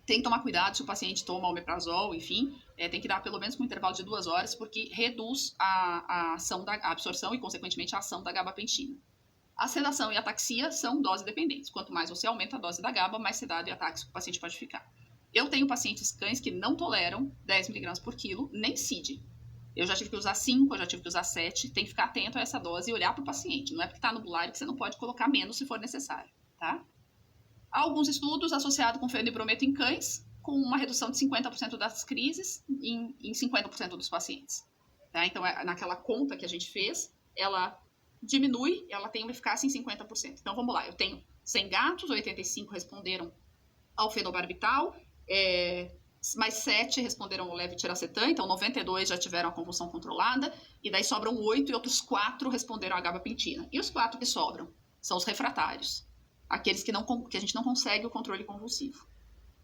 Tem que tomar cuidado se o paciente toma omeprazol, enfim, tem que dar pelo menos com um intervalo de 2 horas, porque reduz a ação a absorção e, consequentemente, a ação da gabapentina. A sedação e a ataxia são dose dependentes. Quanto mais você aumenta a dose da GABA, mais sedado e atáxico o paciente pode ficar. Eu tenho pacientes cães que não toleram 10 mg por quilo, nem CID. Eu já tive que usar 5, eu já tive que usar 7. Tem que ficar atento a essa dose e olhar para o paciente. Não é porque está no bulário que você não pode colocar menos se for necessário, tá? Há alguns estudos associados com fenibrometo em cães, com uma redução de 50% das crises em 50% dos pacientes. Tá? Então, naquela conta que a gente fez, ela diminui, ela tem uma eficácia em 50%. Então, vamos lá. Eu tenho 100 gatos, 85 responderam ao fenobarbital, mais 7 responderam ao levetiracetam, então 92 já tiveram a convulsão controlada, e daí sobram 8 e outros 4 responderam à gabapentina. E os 4 que sobram são os refratários, aqueles que a gente não consegue o controle convulsivo.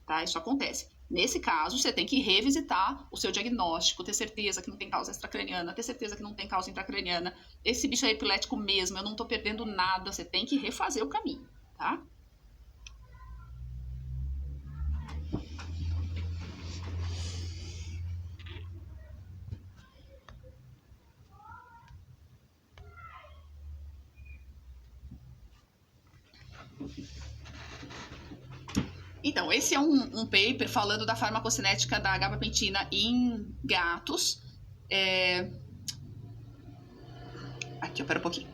Tá? Isso acontece. Nesse caso, você tem que revisitar o seu diagnóstico, ter certeza que não tem causa extracraniana, ter certeza que não tem causa intracraniana. Esse bicho é epilético mesmo, eu não estou perdendo nada, você tem que refazer o caminho, tá? Então, esse é um paper falando da farmacocinética da gabapentina em gatos. Aqui, pera um pouquinho.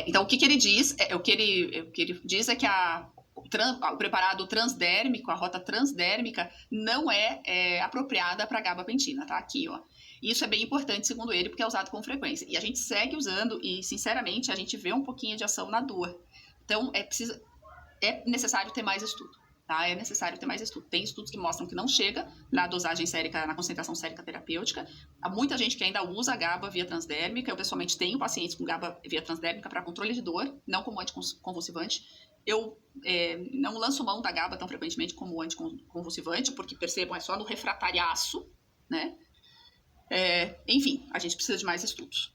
Então, o que ele diz? O que ele diz é que o preparado transdérmico, a rota transdérmica, não é apropriada para gabapentina, tá? Aqui, ó. Isso é bem importante, segundo ele, porque é usado com frequência. E a gente segue usando e, sinceramente, a gente vê um pouquinho de ação na dor. Então, é necessário ter mais estudo, tá? É necessário ter mais estudo. Tem estudos que mostram que não chega na dosagem sérica, na concentração sérica terapêutica. Há muita gente que ainda usa GABA via transdérmica. Eu, pessoalmente, tenho pacientes com GABA via transdérmica para controle de dor, não como anticonvulsivante. Eu não lanço mão da GABA tão frequentemente como anticonvulsivante, porque, percebam, é só no refratariaço, né? Enfim, a gente precisa de mais estudos.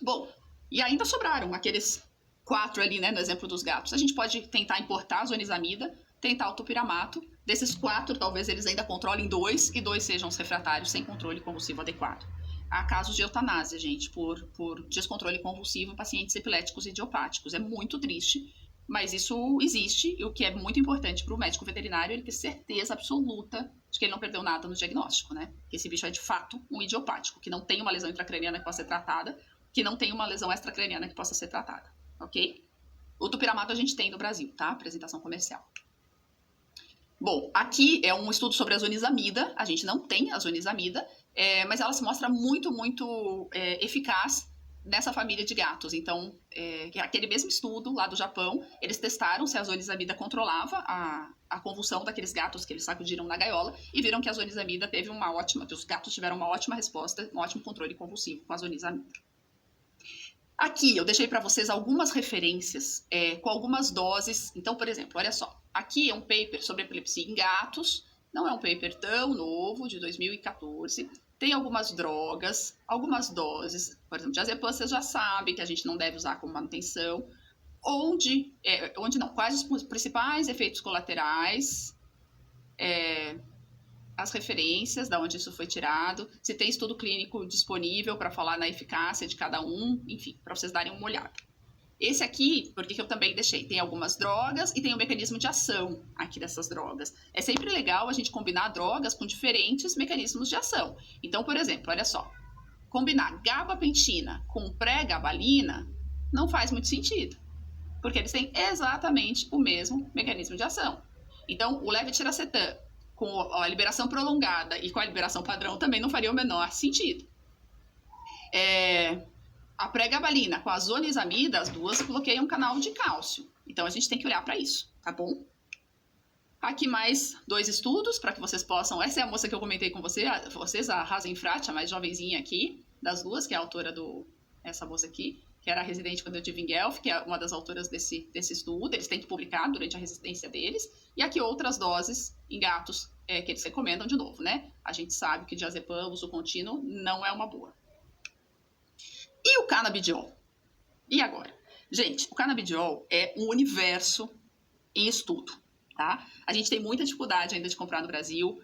Bom, e ainda sobraram aqueles 4 ali, né, no exemplo dos gatos. A gente pode tentar importar a zonizamida, tentar o topiramato. Desses 4, talvez eles ainda controlem 2 e 2 sejam os refratários sem controle convulsivo adequado. Há casos de eutanásia, gente, por descontrole convulsivo em pacientes epiléticos idiopáticos. É muito triste, mas isso existe, e o que é muito importante para o médico veterinário é ele ter certeza absoluta de que ele não perdeu nada no diagnóstico, né? Que esse bicho é de fato um idiopático, que não tem uma lesão intracraniana que possa ser tratada, que não tem uma lesão extracraniana que possa ser tratada, ok? O tupiramato a gente tem no Brasil, tá? Apresentação comercial. Bom, aqui é um estudo sobre a zonisamida, a gente não tem a zonisamida, mas ela se mostra muito, muito eficaz nessa família de gatos. Então, aquele mesmo estudo lá do Japão, eles testaram se a zonisamida controlava a convulsão daqueles gatos que eles sacudiram na gaiola e viram que a zonisamida teve que os gatos tiveram uma ótima resposta, um ótimo controle convulsivo com a zonisamida. Aqui eu deixei para vocês algumas referências com algumas doses. Então, por exemplo, olha só. Aqui é um paper sobre epilepsia em gatos. Não é um paper tão novo, de 2014. Tem algumas drogas, algumas doses. Por exemplo, diazepam, vocês já sabem que a gente não deve usar como manutenção. Quais os principais efeitos colaterais, as referências, de onde isso foi tirado, se tem estudo clínico disponível para falar na eficácia de cada um, enfim, para vocês darem uma olhada. Esse aqui, porque eu também deixei, tem algumas drogas e tem um mecanismo de ação aqui dessas drogas. É sempre legal a gente combinar drogas com diferentes mecanismos de ação. Então, por exemplo, olha só, combinar gabapentina com pré-gabalina não faz muito sentido, porque eles têm exatamente o mesmo mecanismo de ação. Então, o levetiracetam com a liberação prolongada e com a liberação padrão também não faria o menor sentido. A pré-gabalina com a zonisamida, as duas bloqueiam um canal de cálcio. Então, a gente tem que olhar para isso, tá bom? Aqui mais 2 estudos para que vocês possam... Essa é a moça que eu comentei com vocês, a Hasenfrat, a mais jovenzinha aqui, das duas, que é a autora essa moça aqui, que era residente quando eu estive em Guelph, que é uma das autoras desse estudo. Eles têm que publicar durante a residência deles. E aqui outras doses em gatos que eles recomendam de novo, né? A gente sabe que diazepam, uso contínuo, não é uma boa. E o canabidiol? E agora? Gente, o canabidiol é um universo em estudo, tá? A gente tem muita dificuldade ainda de comprar no Brasil.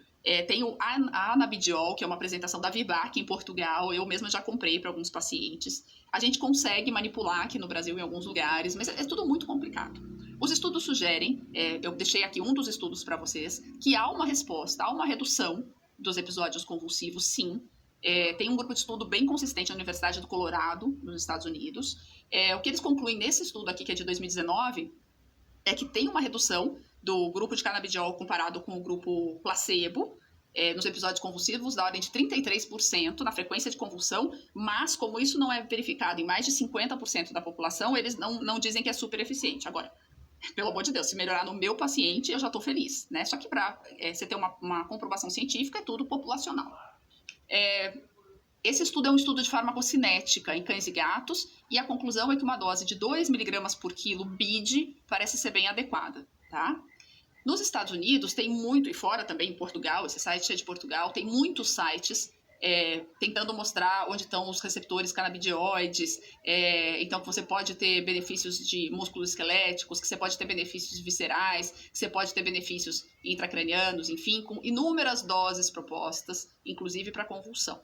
Tem o anabidiol, que é uma apresentação da Vivac em Portugal. Eu mesma já comprei para alguns pacientes. A gente consegue manipular aqui no Brasil em alguns lugares, mas é tudo muito complicado. Os estudos sugerem, eu deixei aqui um dos estudos para vocês, que há uma resposta, há uma redução dos episódios convulsivos, sim. Tem um grupo de estudo bem consistente na Universidade do Colorado, nos Estados Unidos. O que eles concluem nesse estudo aqui, que é de 2019, é que tem uma redução do grupo de canabidiol comparado com o grupo placebo, nos episódios convulsivos, da ordem de 33% na frequência de convulsão, mas como isso não é verificado em mais de 50% da população, eles não dizem que é super eficiente. Agora, pelo amor de Deus, se melhorar no meu paciente, eu já estou feliz, né? Só que para você ter uma comprovação científica, é tudo populacional. Esse estudo é um estudo de farmacocinética em cães e gatos, e a conclusão é que uma dose de 2 mg por quilo BID parece ser bem adequada, tá? Nos Estados Unidos tem muito, e fora também em Portugal, esse site é de Portugal, tem muitos sites tentando mostrar onde estão os receptores canabidioides, então que você pode ter benefícios de músculos esqueléticos, que você pode ter benefícios viscerais, que você pode ter benefícios intracranianos, enfim, com inúmeras doses propostas, inclusive para convulsão.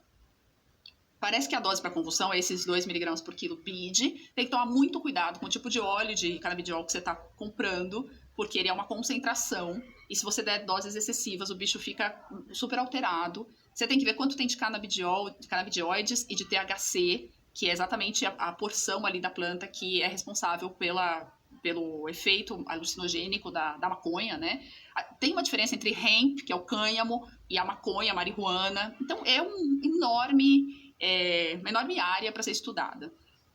Parece que a dose para convulsão é esses 2 mg por quilo BID. Tem que tomar muito cuidado com o tipo de óleo de canabidiol que você está comprando, porque ele é uma concentração, e se você der doses excessivas, o bicho fica super alterado. Você tem que ver quanto tem de canabidiol, de canabidioides e de THC, que é exatamente a porção ali da planta que é responsável pelo efeito alucinogênico da maconha, né? Tem uma diferença entre hemp, que é o cânhamo, e a maconha, a marihuana. Então, é uma enorme área para ser estudada.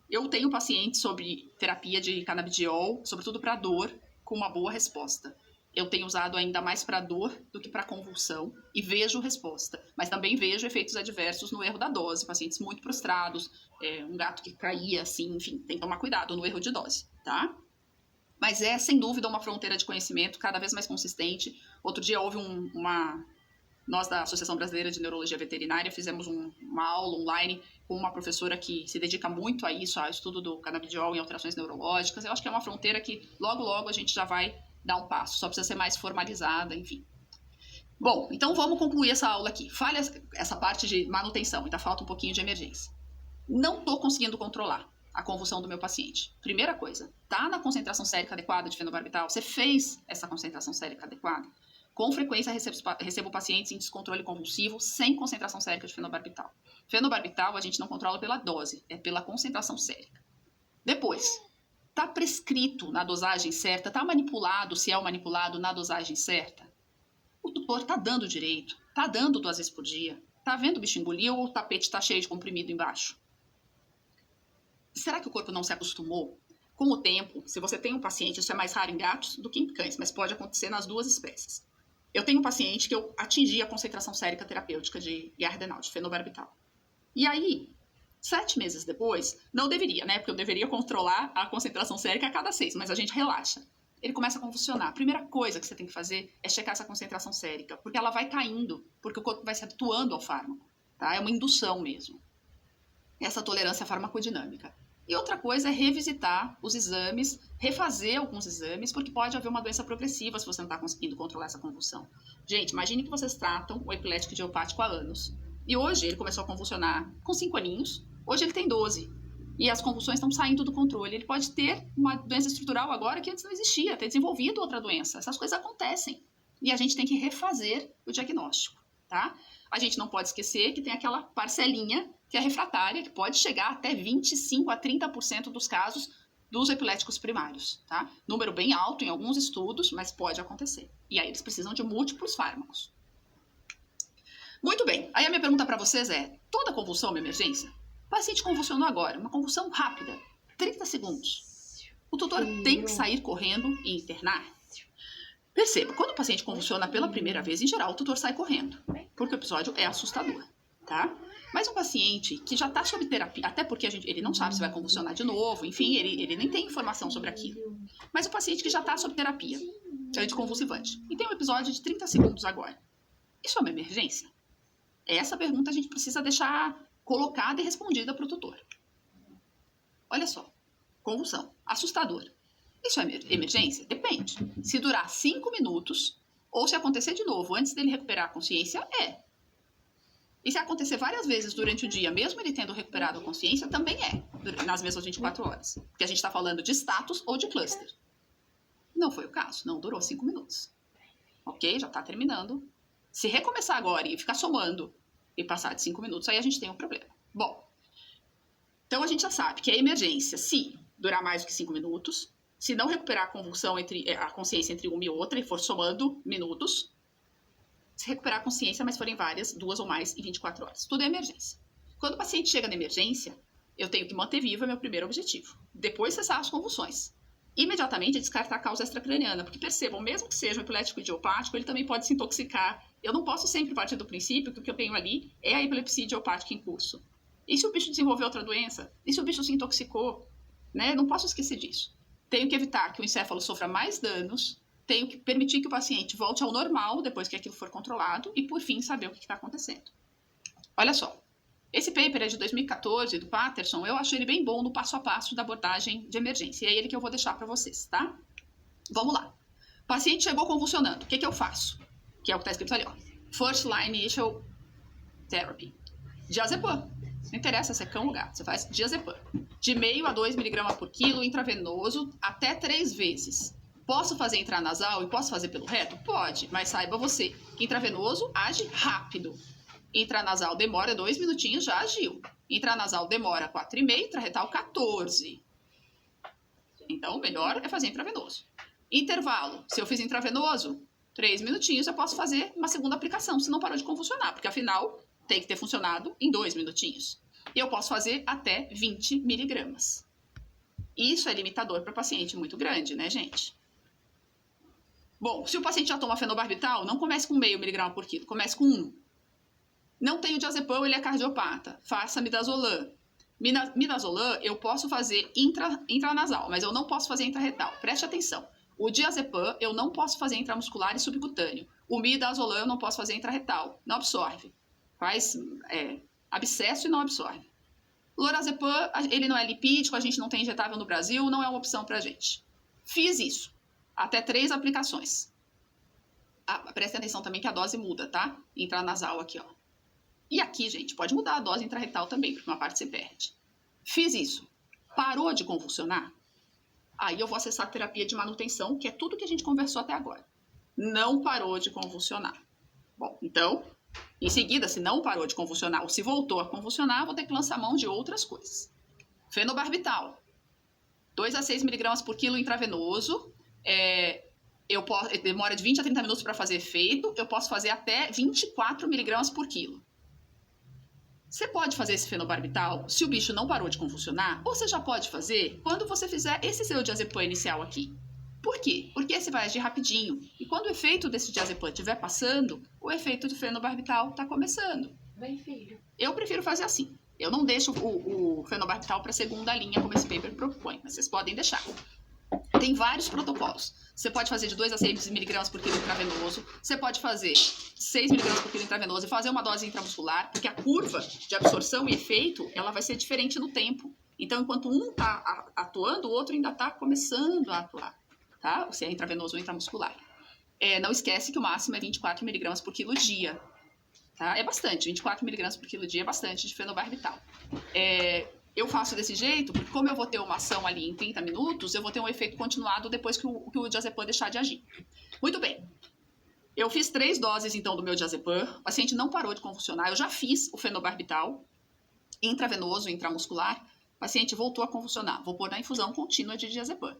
Eu tenho pacientes sobre terapia de canabidiol, sobretudo para dor, com uma boa resposta. Eu tenho usado ainda mais para dor do que para convulsão e vejo resposta, mas também vejo efeitos adversos no erro da dose, pacientes muito prostrados, um gato que caía, assim, enfim, tem que tomar cuidado no erro de dose, tá? Mas é, sem dúvida, uma fronteira de conhecimento cada vez mais consistente. Outro dia houve nós da Associação Brasileira de Neurologia Veterinária fizemos uma aula online com uma professora que se dedica muito a isso, ao estudo do canabidiol em alterações neurológicas. Eu acho que é uma fronteira que logo, logo a gente já vai dar um passo, só precisa ser mais formalizada, enfim. Bom, então vamos concluir essa aula aqui. Falha essa parte de manutenção, ainda falta um pouquinho de emergência. Não estou conseguindo controlar. a convulsão do meu paciente? Primeira coisa, tá na concentração sérica adequada de fenobarbital? Você fez essa concentração sérica adequada? Com frequência, recebo pacientes em descontrole convulsivo sem concentração sérica de fenobarbital. Fenobarbital a gente não controla pela dose, é pela concentração sérica. Depois, tá prescrito na dosagem certa, tá manipulado, se é o manipulado, na dosagem certa? O tutor tá dando direito, tá dando 2 vezes por dia, tá vendo o bicho engolir ou o tapete tá cheio de comprimido embaixo? Será que o corpo não se acostumou? Com o tempo, se você tem um paciente, isso é mais raro em gatos do que em cães, mas pode acontecer nas 2 espécies. Eu tenho um paciente que eu atingi a concentração sérica terapêutica de Gardenal, de fenobarbital. E aí, 7 meses depois, não deveria, né? Porque eu deveria controlar a concentração sérica a cada 6, mas a gente relaxa. Ele começa a convulsionar. A primeira coisa que você tem que fazer é checar essa concentração sérica, porque ela vai caindo, porque o corpo vai se habituando ao fármaco, tá? É uma indução mesmo. Essa tolerância farmacodinâmica. E outra coisa é revisitar os exames, refazer alguns exames, porque pode haver uma doença progressiva se você não está conseguindo controlar essa convulsão. Gente, imagine que vocês tratam o epilético idiopático há anos. E hoje ele começou a convulsionar com 5 aninhos, hoje ele tem 12. E as convulsões estão saindo do controle. Ele pode ter uma doença estrutural agora que antes não existia, ter desenvolvido outra doença. Essas coisas acontecem. E a gente tem que refazer o diagnóstico, tá? A gente não pode esquecer que tem aquela parcelinha que é refratária, que pode chegar até 25% a 30% dos casos dos epiléticos primários, tá? Número bem alto em alguns estudos, mas pode acontecer. E aí eles precisam de múltiplos fármacos. Muito bem, aí a minha pergunta para vocês é, toda convulsão é uma emergência? O paciente convulsionou agora, uma convulsão rápida, 30 segundos. O tutor tem que sair correndo e internar? Perceba, quando o paciente convulsiona pela primeira vez, em geral, o tutor sai correndo, porque o episódio é assustador, tá? Mas um paciente que já está sob terapia, até porque ele não sabe se vai convulsionar de novo, enfim, ele nem tem informação sobre aquilo. Mas o paciente que já está sob terapia, anticonvulsivante, e tem um episódio de 30 segundos agora, isso é uma emergência? Essa pergunta a gente precisa deixar colocada e respondida para o tutor. Olha só, convulsão, assustador. Isso é emergência? Depende. Se durar 5 minutos, ou se acontecer de novo antes dele recuperar a consciência, é. E se acontecer várias vezes durante o dia, mesmo ele tendo recuperado a consciência, também é, nas mesmas 24 horas. Porque a gente está falando de status ou de cluster. Não foi o caso, não durou 5 minutos. Ok? Já está terminando. Se recomeçar agora e ficar somando e passar de 5 minutos, aí a gente tem um problema. Bom, então a gente já sabe que é emergência se durar mais do que 5 minutos, se não recuperar a consciência entre uma e outra e for somando minutos, se recuperar a consciência, mas forem várias, 2 ou mais em 24 horas. Tudo é emergência. Quando o paciente chega na emergência, eu tenho que manter vivo, é meu primeiro objetivo. Depois cessar as convulsões. Imediatamente descartar a causa extracraniana, porque percebam, mesmo que seja um epilético idiopático, ele também pode se intoxicar. Eu não posso sempre partir do princípio que o que eu tenho ali é a epilepsia idiopática em curso. E se o bicho desenvolveu outra doença? E se o bicho se intoxicou? Né? Não posso esquecer disso. Tenho que evitar que o encéfalo sofra mais danos, tenho que permitir que o paciente volte ao normal depois que aquilo for controlado e, por fim, saber o que está acontecendo. Olha só, esse paper é de 2014, do Patterson, eu acho ele bem bom no passo a passo da abordagem de emergência. E é ele que eu vou deixar para vocês, tá? Vamos lá. O paciente chegou convulsionando, o que eu faço? Que é o que está escrito ali, ó. First Line Initial Therapy. Diazepam. Não interessa se é cão ou gato, você faz diazepam. De meio a 2 mg por quilo, intravenoso, até 3 vezes. Posso fazer intranasal e posso fazer pelo reto? Pode, mas saiba você que intravenoso age rápido. Intranasal demora 2 minutinhos, já agiu. Intranasal demora 4,5, intraretal 14. Então, o melhor é fazer intravenoso. Intervalo, se eu fiz intravenoso, 3 minutinhos eu posso fazer uma segunda aplicação, se não parou de convulsionar, porque afinal tem que ter funcionado em 2 minutinhos. E eu posso fazer até 20 miligramas. Isso é limitador para paciente muito grande, né, gente? Bom, se o paciente já toma fenobarbital, não comece com meio miligrama por quilo, comece com 1. Não tem o diazepam, ele é cardiopata. Faça midazolam. Midazolam eu posso fazer intranasal, mas eu não posso fazer intraretal. Preste atenção. O diazepam eu não posso fazer intramuscular e subcutâneo. O midazolam eu não posso fazer intraretal. Não absorve. Faz abscesso e não absorve. Lorazepam, ele não é lipídico, a gente não tem injetável no Brasil, não é uma opção pra gente. Fiz isso. Até 3 aplicações. Preste atenção também que a dose muda, tá? Intranasal aqui, ó. E aqui, gente, pode mudar a dose intraretal também, porque uma parte se perde. Fiz isso. Parou de convulsionar? Aí eu vou acessar a terapia de manutenção, que é tudo que a gente conversou até agora. Não parou de convulsionar. Bom, então, em seguida, se não parou de convulsionar ou se voltou a convulsionar, vou ter que lançar mão de outras coisas. Fenobarbital, 2 a 6 miligramas por quilo intravenoso, demora de 20 a 30 minutos para fazer efeito, eu posso fazer até 24 miligramas por quilo. Você pode fazer esse fenobarbital se o bicho não parou de convulsionar, ou você já pode fazer quando você fizer esse seu diazepam inicial aqui. Por quê? Porque esse vai agir rapidinho. E quando o efeito desse diazepam estiver passando, o efeito do fenobarbital está começando. Bem, filho. Eu prefiro fazer assim. Eu não deixo o fenobarbital para a segunda linha, como esse paper propõe, mas vocês podem deixar. Tem vários protocolos. Você pode fazer de 2 a 6 miligramas por quilo intravenoso. Você pode fazer 6 miligramas por quilo intravenoso e fazer uma dose intramuscular, porque a curva de absorção e efeito, ela vai ser diferente no tempo. Então, enquanto um está atuando, o outro ainda está começando a atuar, tá? Se é intravenoso ou intramuscular. Não esquece que o máximo é 24 miligramas por quilo dia. Tá? É bastante, 24 miligramas por quilo dia é bastante de fenobarbital. Eu faço desse jeito, porque como eu vou ter uma ação ali em 30 minutos, eu vou ter um efeito continuado depois que o diazepam deixar de agir. Muito bem. Eu fiz 3 doses, então, do meu diazepam. O paciente não parou de convulsionar. Eu já fiz o fenobarbital intravenoso, intramuscular. O paciente voltou a convulsionar. Vou pôr na infusão contínua de diazepam.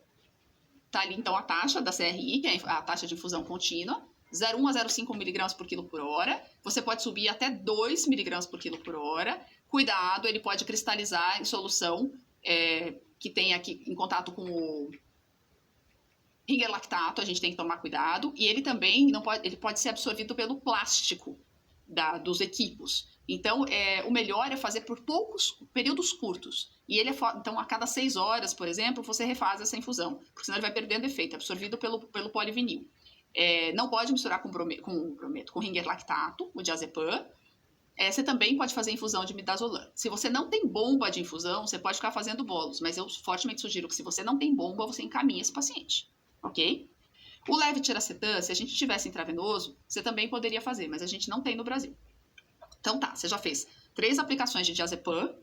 Tá ali, então, a taxa da CRI, que é a taxa de infusão contínua. 0,1 a 0,5 miligramas por quilo por hora. Você pode subir até 2 miligramas por quilo por hora. Cuidado, ele pode cristalizar em solução que tem aqui em contato com o ringer lactato, a gente tem que tomar cuidado. E ele também ele pode ser absorvido pelo plástico dos equipos. Então, o melhor é fazer por poucos períodos curtos. E então, a cada 6 horas, por exemplo, você refaz essa infusão, porque senão ele vai perdendo efeito, é absorvido pelo polivinil. Não pode misturar com ringer lactato, o diazepam. Você também pode fazer infusão de midazolam. Se você não tem bomba de infusão, você pode ficar fazendo bolos, mas eu fortemente sugiro que se você não tem bomba, você encaminhe esse paciente, ok? O levetiracetam, se a gente tivesse intravenoso, você também poderia fazer, mas a gente não tem no Brasil. Então tá, você já fez 3 aplicações de diazepam,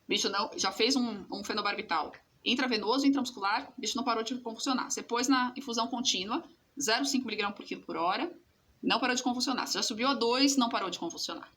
bicho já fez um fenobarbital intravenoso, intramuscular, bicho não parou de convulsionar. Você pôs na infusão contínua, 0,5 mg por quilo por hora, não parou de convulsionar. Você já subiu a 2, não parou de convulsionar.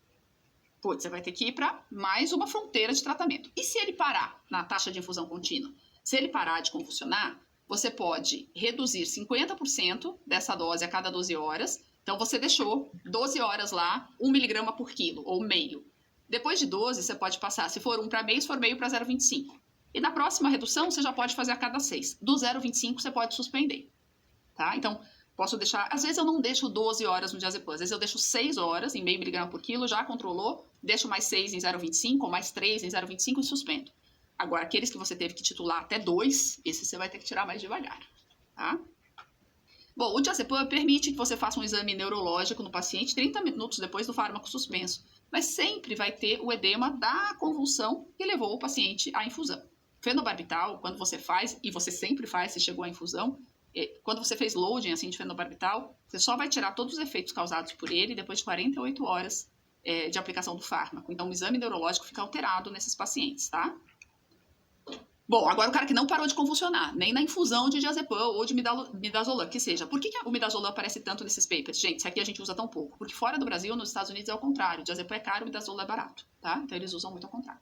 Putz, você vai ter que ir para mais uma fronteira de tratamento. E se ele parar na taxa de infusão contínua? Se ele parar de convulsionar, você pode reduzir 50% dessa dose a cada 12 horas. Então, você deixou 12 horas lá, 1 miligrama por quilo, ou meio. Depois de 12, você pode passar, se for 1 para meio, se for meio para 0,25. E na próxima redução, você já pode fazer a cada 6. Do 0,25, você pode suspender. Tá? Então, posso deixar... Às vezes eu não deixo 12 horas no diazepam, às vezes eu deixo 6 horas em meio miligrama por quilo, já controlou, deixo mais 6 em 0,25 ou mais 3 em 0,25 e suspendo. Agora, aqueles que você teve que titular até 2, esses você vai ter que tirar mais devagar. Tá? Bom, o diazepam permite que você faça um exame neurológico no paciente 30 minutos depois do fármaco suspenso, mas sempre vai ter o edema da convulsão que levou o paciente à infusão. Fenobarbital, quando você faz, e você sempre faz se chegou à infusão, quando você fez loading assim, de fenobarbital, você só vai tirar todos os efeitos causados por ele depois de 48 horas de aplicação do fármaco. Então, o exame neurológico fica alterado nesses pacientes, tá? Bom, agora o cara que não parou de convulsionar, nem na infusão de diazepam ou de midazolam, que seja. Por que o midazolam aparece tanto nesses papers? Gente, isso aqui a gente usa tão pouco. Porque fora do Brasil, nos Estados Unidos é o contrário. O diazepam é caro, o midazolam é barato, tá? Então, eles usam muito ao contrário.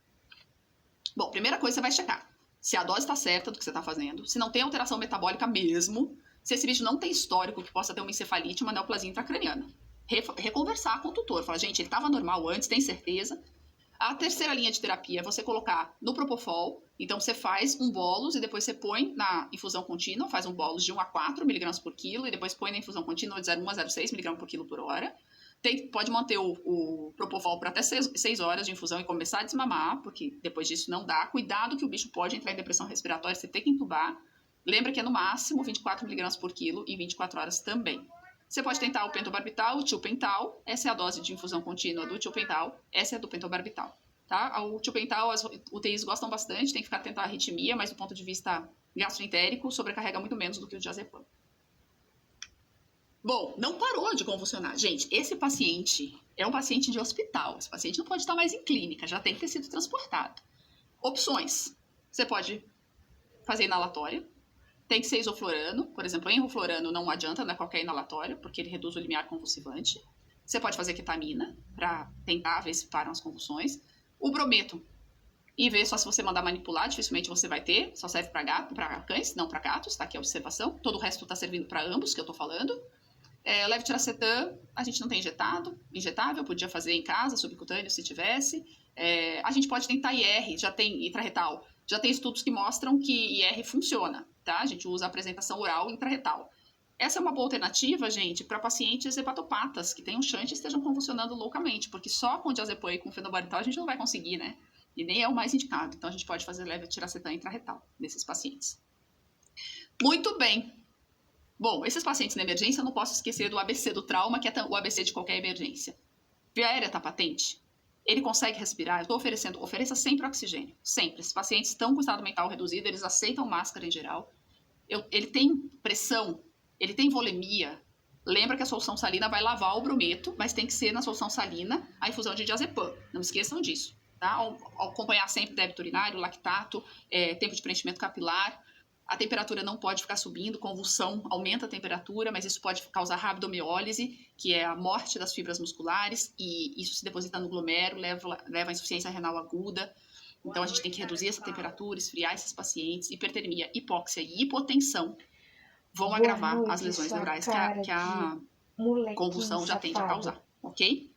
Bom, primeira coisa, você vai checar se a dose está certa do que você está fazendo, se não tem alteração metabólica mesmo, se esse bicho não tem histórico que possa ter uma encefalite, uma neoplasia intracraniana. Reconversar com o tutor. Falar, gente, ele estava normal antes, tem certeza? A terceira linha de terapia é você colocar no propofol. Então, você faz um bolus e depois você põe na infusão contínua, faz um bolus de 1 a 4 miligramas por quilo e depois põe na infusão contínua de 0,1 a 0,6 miligramas por quilo por hora. Pode manter o propofol por até 6 horas de infusão e começar a desmamar, porque depois disso não dá. Cuidado que o bicho pode entrar em depressão respiratória, você tem que entubar. Lembra que é no máximo 24 miligramas por quilo e 24 horas também. Você pode tentar o pentobarbital, o tilpental. Essa é a dose de infusão contínua do tilpental. Essa é do pentobarbital. Tá? O tilpental, as UTIs gostam bastante, tem que ficar atento à arritmia, mas do ponto de vista gastroentérico, sobrecarrega muito menos do que o diazepam. Bom, não parou de convulsionar. Gente, esse paciente é um paciente de hospital. Esse paciente não pode estar mais em clínica, já tem que ter sido transportado. Opções. Você pode fazer inalatória. Tem que ser isoflorano. Por exemplo, enroflorano não adianta, não é qualquer inalatório, porque ele reduz o limiar convulsivante. Você pode fazer ketamina para tentar ver se param as convulsões. O brometo, e ver só se você mandar manipular, dificilmente você vai ter. Só serve para cães, não para gatos, tá aqui a observação. Todo o resto está servindo para ambos, que eu tô falando. Levetiracetam, a gente não tem injetável, podia fazer em casa, subcutâneo, se tivesse. A gente pode tentar IR, já tem intraretal. Já tem estudos que mostram que IR funciona, tá? A gente usa a apresentação oral intraretal. Essa é uma boa alternativa, gente, para pacientes hepatopatas, que tenham chance e estejam convulsionando loucamente, porque só com diazepam e com fenobarbital a gente não vai conseguir, né? E nem é o mais indicado. Então, a gente pode fazer levetiracetam intraretal nesses pacientes. Muito bem. Bom, esses pacientes na emergência, eu não posso esquecer do ABC do trauma, que é o ABC de qualquer emergência. Via aérea está patente? Ele consegue respirar? Eu estou ofereça sempre oxigênio. Sempre. Esses pacientes estão com estado mental reduzido, eles aceitam máscara em geral. Ele tem pressão, ele tem volemia. Lembra que a solução salina vai lavar o brometo, mas tem que ser na solução salina a infusão de diazepam. Não esqueçam disso. Tá? Acompanhar sempre débito urinário, lactato, tempo de preenchimento capilar. A temperatura não pode ficar subindo, convulsão aumenta a temperatura, mas isso pode causar rabdomiólise, que é a morte das fibras musculares, e isso se deposita no glomérulo, leva à insuficiência renal aguda. Então a gente tem que reduzir essa temperatura, esfriar esses pacientes. Hipertermia, hipóxia e hipotensão vão agravar as lesões neurais que a convulsão já tende a causar, ok?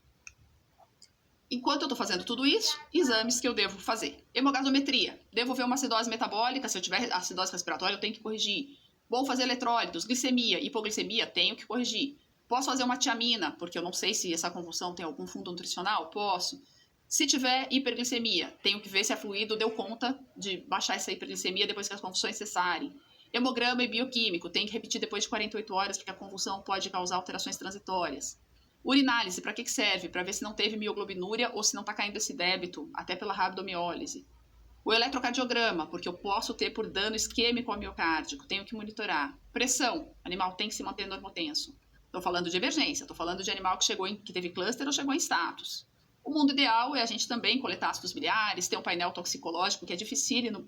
Enquanto eu estou fazendo tudo isso, exames que eu devo fazer. Hemogasometria. Devo ver uma acidose metabólica. Se eu tiver acidose respiratória, eu tenho que corrigir. Vou fazer eletrólitos, glicemia, hipoglicemia, tenho que corrigir. Posso fazer uma tiamina, porque eu não sei se essa convulsão tem algum fundo nutricional? Posso. Se tiver hiperglicemia, tenho que ver se a fluido deu conta de baixar essa hiperglicemia depois que as convulsões cessarem. Hemograma e bioquímico, tem que repetir depois de 48 horas, porque a convulsão pode causar alterações transitórias. Urinálise, para que serve? Para ver se não teve mioglobinúria ou se não está caindo esse débito, até pela rabdomiólise. O eletrocardiograma, porque eu posso ter por dano isquêmico ao miocárdico, tenho que monitorar. Pressão, animal tem que se manter normotenso. Estou falando de emergência, estou falando de animal que teve cluster ou chegou em status. O mundo ideal é a gente também coletar ácidos biliares, ter um painel toxicológico, que é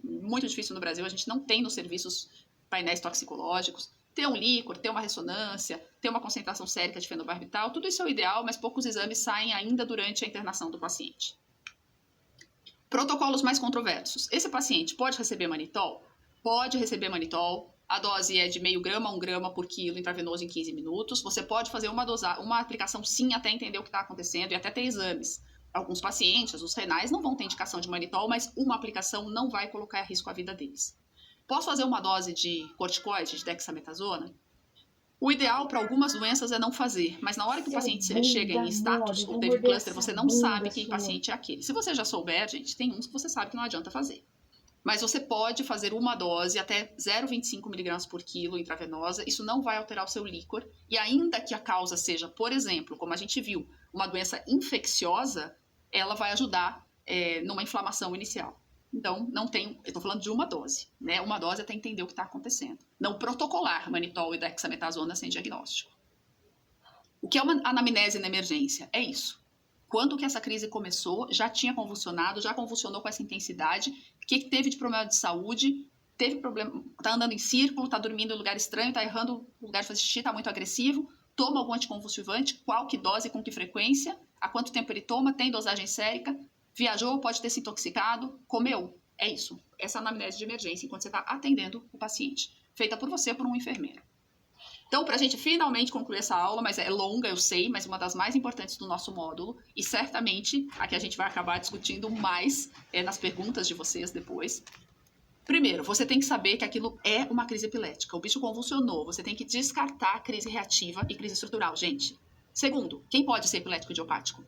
muito difícil no Brasil, a gente não tem nos serviços painéis toxicológicos. Ter um líquor, ter uma ressonância, ter uma concentração sérica de fenobarbital, tudo isso é o ideal, mas poucos exames saem ainda durante a internação do paciente. Protocolos mais controversos. Esse paciente pode receber manitol? Pode receber manitol. A dose é de meio grama a 1 grama por quilo intravenoso em 15 minutos. Você pode fazer uma aplicação sim até entender o que está acontecendo e até ter exames. Alguns pacientes, os renais, não vão ter indicação de manitol, mas uma aplicação não vai colocar em risco a vida deles. Posso fazer uma dose de corticoide, de dexametasona? O ideal para algumas doenças é não fazer, mas na hora que o paciente chega em status ou teve cluster, você não sabe que paciente é aquele. Se você já souber, gente, tem uns que você sabe que não adianta fazer. Mas você pode fazer uma dose até 0,25 mg por quilo intravenosa, isso não vai alterar o seu líquor, e ainda que a causa seja, por exemplo, como a gente viu, uma doença infecciosa, ela vai ajudar numa inflamação inicial. Então, eu estou falando de uma dose, né? Uma dose até entender o que está acontecendo. Não protocolar manitol e dexametasona sem diagnóstico. O que é uma anamnese na emergência? É isso. Quando que essa crise começou, já tinha convulsionado, já convulsionou com essa intensidade, o que teve de problema de saúde, teve problema, está andando em círculo, está dormindo em lugar estranho, está errando o lugar de fazer xixi, está muito agressivo, toma algum anticonvulsivante, qual que dose, com que frequência, há quanto tempo ele toma, tem dosagem sérica, viajou, pode ter se intoxicado, comeu. É isso. Essa é a anamnese de emergência, enquanto você está atendendo o paciente. Feita por você, por um enfermeiro. Então, para a gente finalmente concluir essa aula, mas é longa, eu sei, mas uma das mais importantes do nosso módulo, e certamente a que a gente vai acabar discutindo mais nas perguntas de vocês depois. Primeiro, você tem que saber que aquilo é uma crise epilética. O bicho convulsionou, você tem que descartar a crise reativa e crise estrutural, gente. Segundo, quem pode ser epilético idiopático?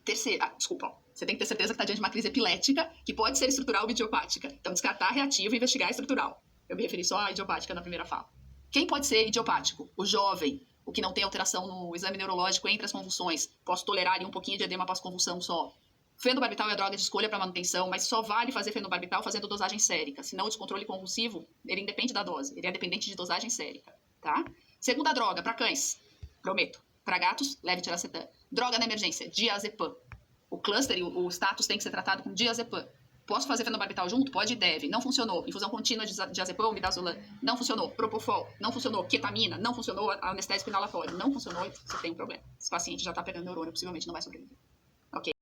Você tem que ter certeza que está diante de uma crise epilética, que pode ser estrutural ou idiopática. Então, descartar a reativa e investigar a estrutural. Eu me referi só à idiopática na primeira fala. Quem pode ser idiopático? O jovem, o que não tem alteração no exame neurológico entre as convulsões. Posso tolerar um pouquinho de edema pós-convulsão só. Fenobarbital é a droga de escolha para manutenção, mas só vale fazer fenobarbital fazendo dosagem sérica. Senão, o descontrole convulsivo, ele independe da dose. Ele é dependente de dosagem sérica, tá? Segunda droga, para cães, brometo. Para gatos, levetiracetam. Droga na emergência, diazepam. O cluster e o status tem que ser tratado com diazepam. Posso fazer fenobarbital junto? Pode e deve. Não funcionou. Infusão contínua de diazepam, midazolam. Não funcionou. Propofol. Não funcionou. Ketamina. Não funcionou. Anestésico inalatório. Não funcionou. Você tem um problema. Esse paciente já está pegando neurônio, possivelmente não vai sobreviver. Ok?